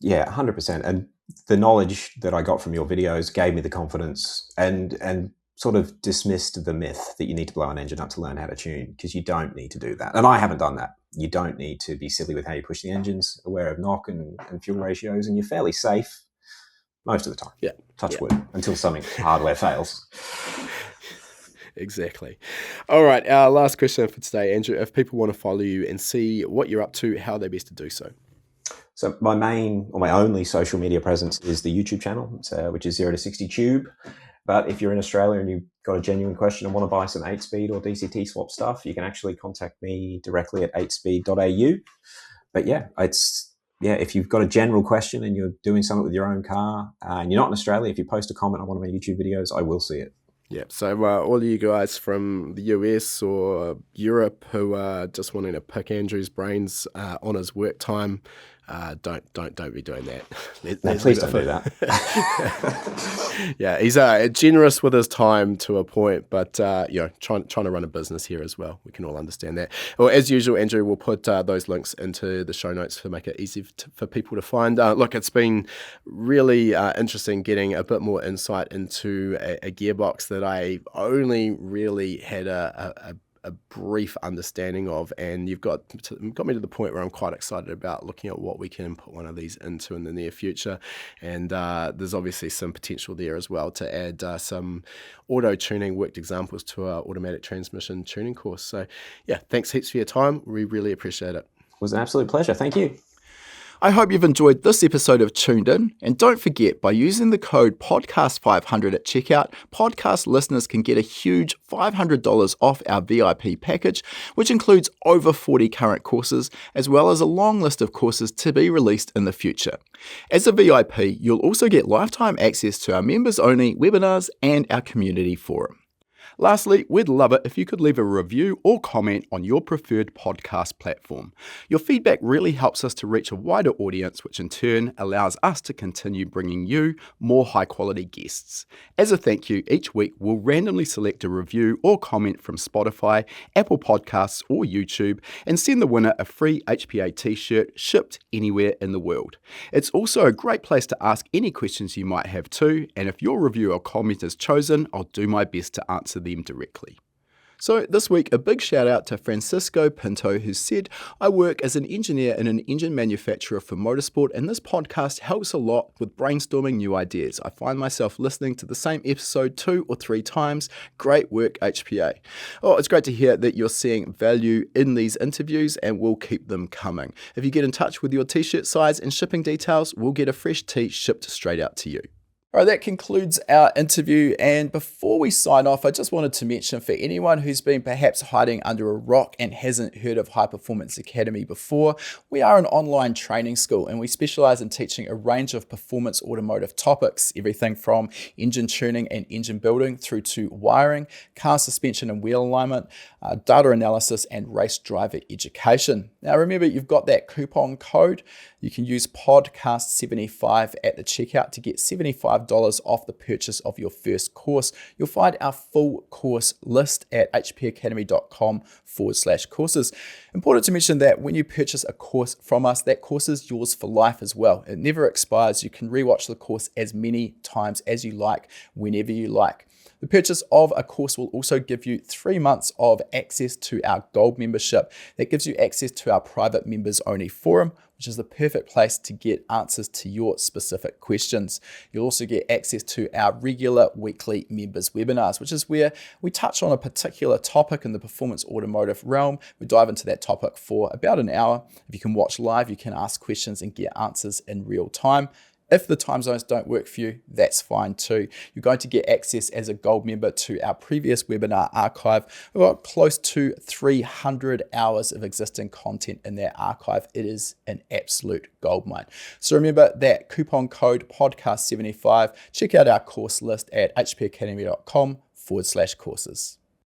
Yeah, 100%. And the knowledge that I got from your videos gave me the confidence and sort of dismissed the myth that you need to blow an engine up to learn how to tune, because you don't need to do that. And I haven't done that. You don't need to be silly with how you push the engines, aware of knock and fuel ratios, and you're fairly safe most of the time. Yeah. Touch wood, until something hardware fails. Exactly. All right. Our last question for today, Andrew. If people want to follow you and see what you're up to, how are they best to do so? So my only social media presence is the YouTube channel, which is 0 to 60 Tube. But if you're in Australia and you've got a genuine question and want to buy some 8-speed or DCT swap stuff, you can actually contact me directly at 8speed.au. But if you've got a general question and you're doing something with your own car and you're not in Australia, if you post a comment on one of my YouTube videos, I will see it. Yeah, so all of you guys from the US or Europe who are just wanting to pick Andrew's brains on his work time, don't be doing that. Please don't do that. Yeah, he's generous with his time to a point, but trying to run a business here as well. We can all understand that. Well, as usual, Andrew, we'll put those links into the show notes to make it easy for people to find. Look, it's been really interesting getting a bit more insight into a gearbox that I only really had a brief understanding of, and you've got me to the point where I'm quite excited about looking at what we can put one of these into in the near future. And there's obviously some potential there as well to add some auto tuning worked examples to our automatic transmission tuning course. So thanks heaps for your time. We really appreciate it. It was an absolute pleasure. Thank you. I hope you've enjoyed this episode of Tuned In, and don't forget, by using the code podcast500 at checkout, podcast listeners can get a huge $500 off our VIP package, which includes over 40 current courses, as well as a long list of courses to be released in the future. As a VIP, you'll also get lifetime access to our members-only webinars and our community forum. Lastly, we'd love it if you could leave a review or comment on your preferred podcast platform. Your feedback really helps us to reach a wider audience, which in turn allows us to continue bringing you more high-quality guests. As a thank you, each week we'll randomly select a review or comment from Spotify, Apple Podcasts, or YouTube and send the winner a free HPA t-shirt shipped anywhere in the world. It's also a great place to ask any questions you might have too, and if your review or comment is chosen, I'll do my best to answer them directly. So this week, a big shout out to Francisco Pinto, who said, I work as an engineer in an engine manufacturer for motorsport, and this podcast helps a lot with brainstorming new ideas. I find myself listening to the same episode 2 or 3 times. Great work, HPA. Oh, it's great to hear that you're seeing value in these interviews, and we'll keep them coming. If you get in touch with your t-shirt size and shipping details, we'll get a fresh tee shipped straight out to you. All right, that concludes our interview. And before we sign off, I just wanted to mention, for anyone who's been perhaps hiding under a rock and hasn't heard of High Performance Academy before, we are an online training school and we specialize in teaching a range of performance automotive topics, everything from engine tuning and engine building through to wiring, car suspension and wheel alignment, data analysis, and race driver education. Now remember, you've got that coupon code. You can use podcast75 at the checkout to get $75 off the purchase of your first course. You'll find our full course list at hpacademy.com/courses. Important to mention that when you purchase a course from us, that course is yours for life as well. It never expires. You can rewatch the course as many times as you like, whenever you like. The purchase of a course will also give you 3 months of access to our Gold membership. That gives you access to our private members only forum, which is the perfect place to get answers to your specific questions. You'll also get access to our regular weekly members webinars, which is where we touch on a particular topic in the performance automotive realm. We dive into that topic for about an hour. If you can watch live, you can ask questions and get answers in real time. If the time zones don't work for you, that's fine too. You're going to get access as a Gold member to our previous webinar archive. We've got close to 300 hours of existing content in that archive. It is an absolute goldmine. So remember that coupon code podcast75. Check out our course list at hpacademy.com/courses.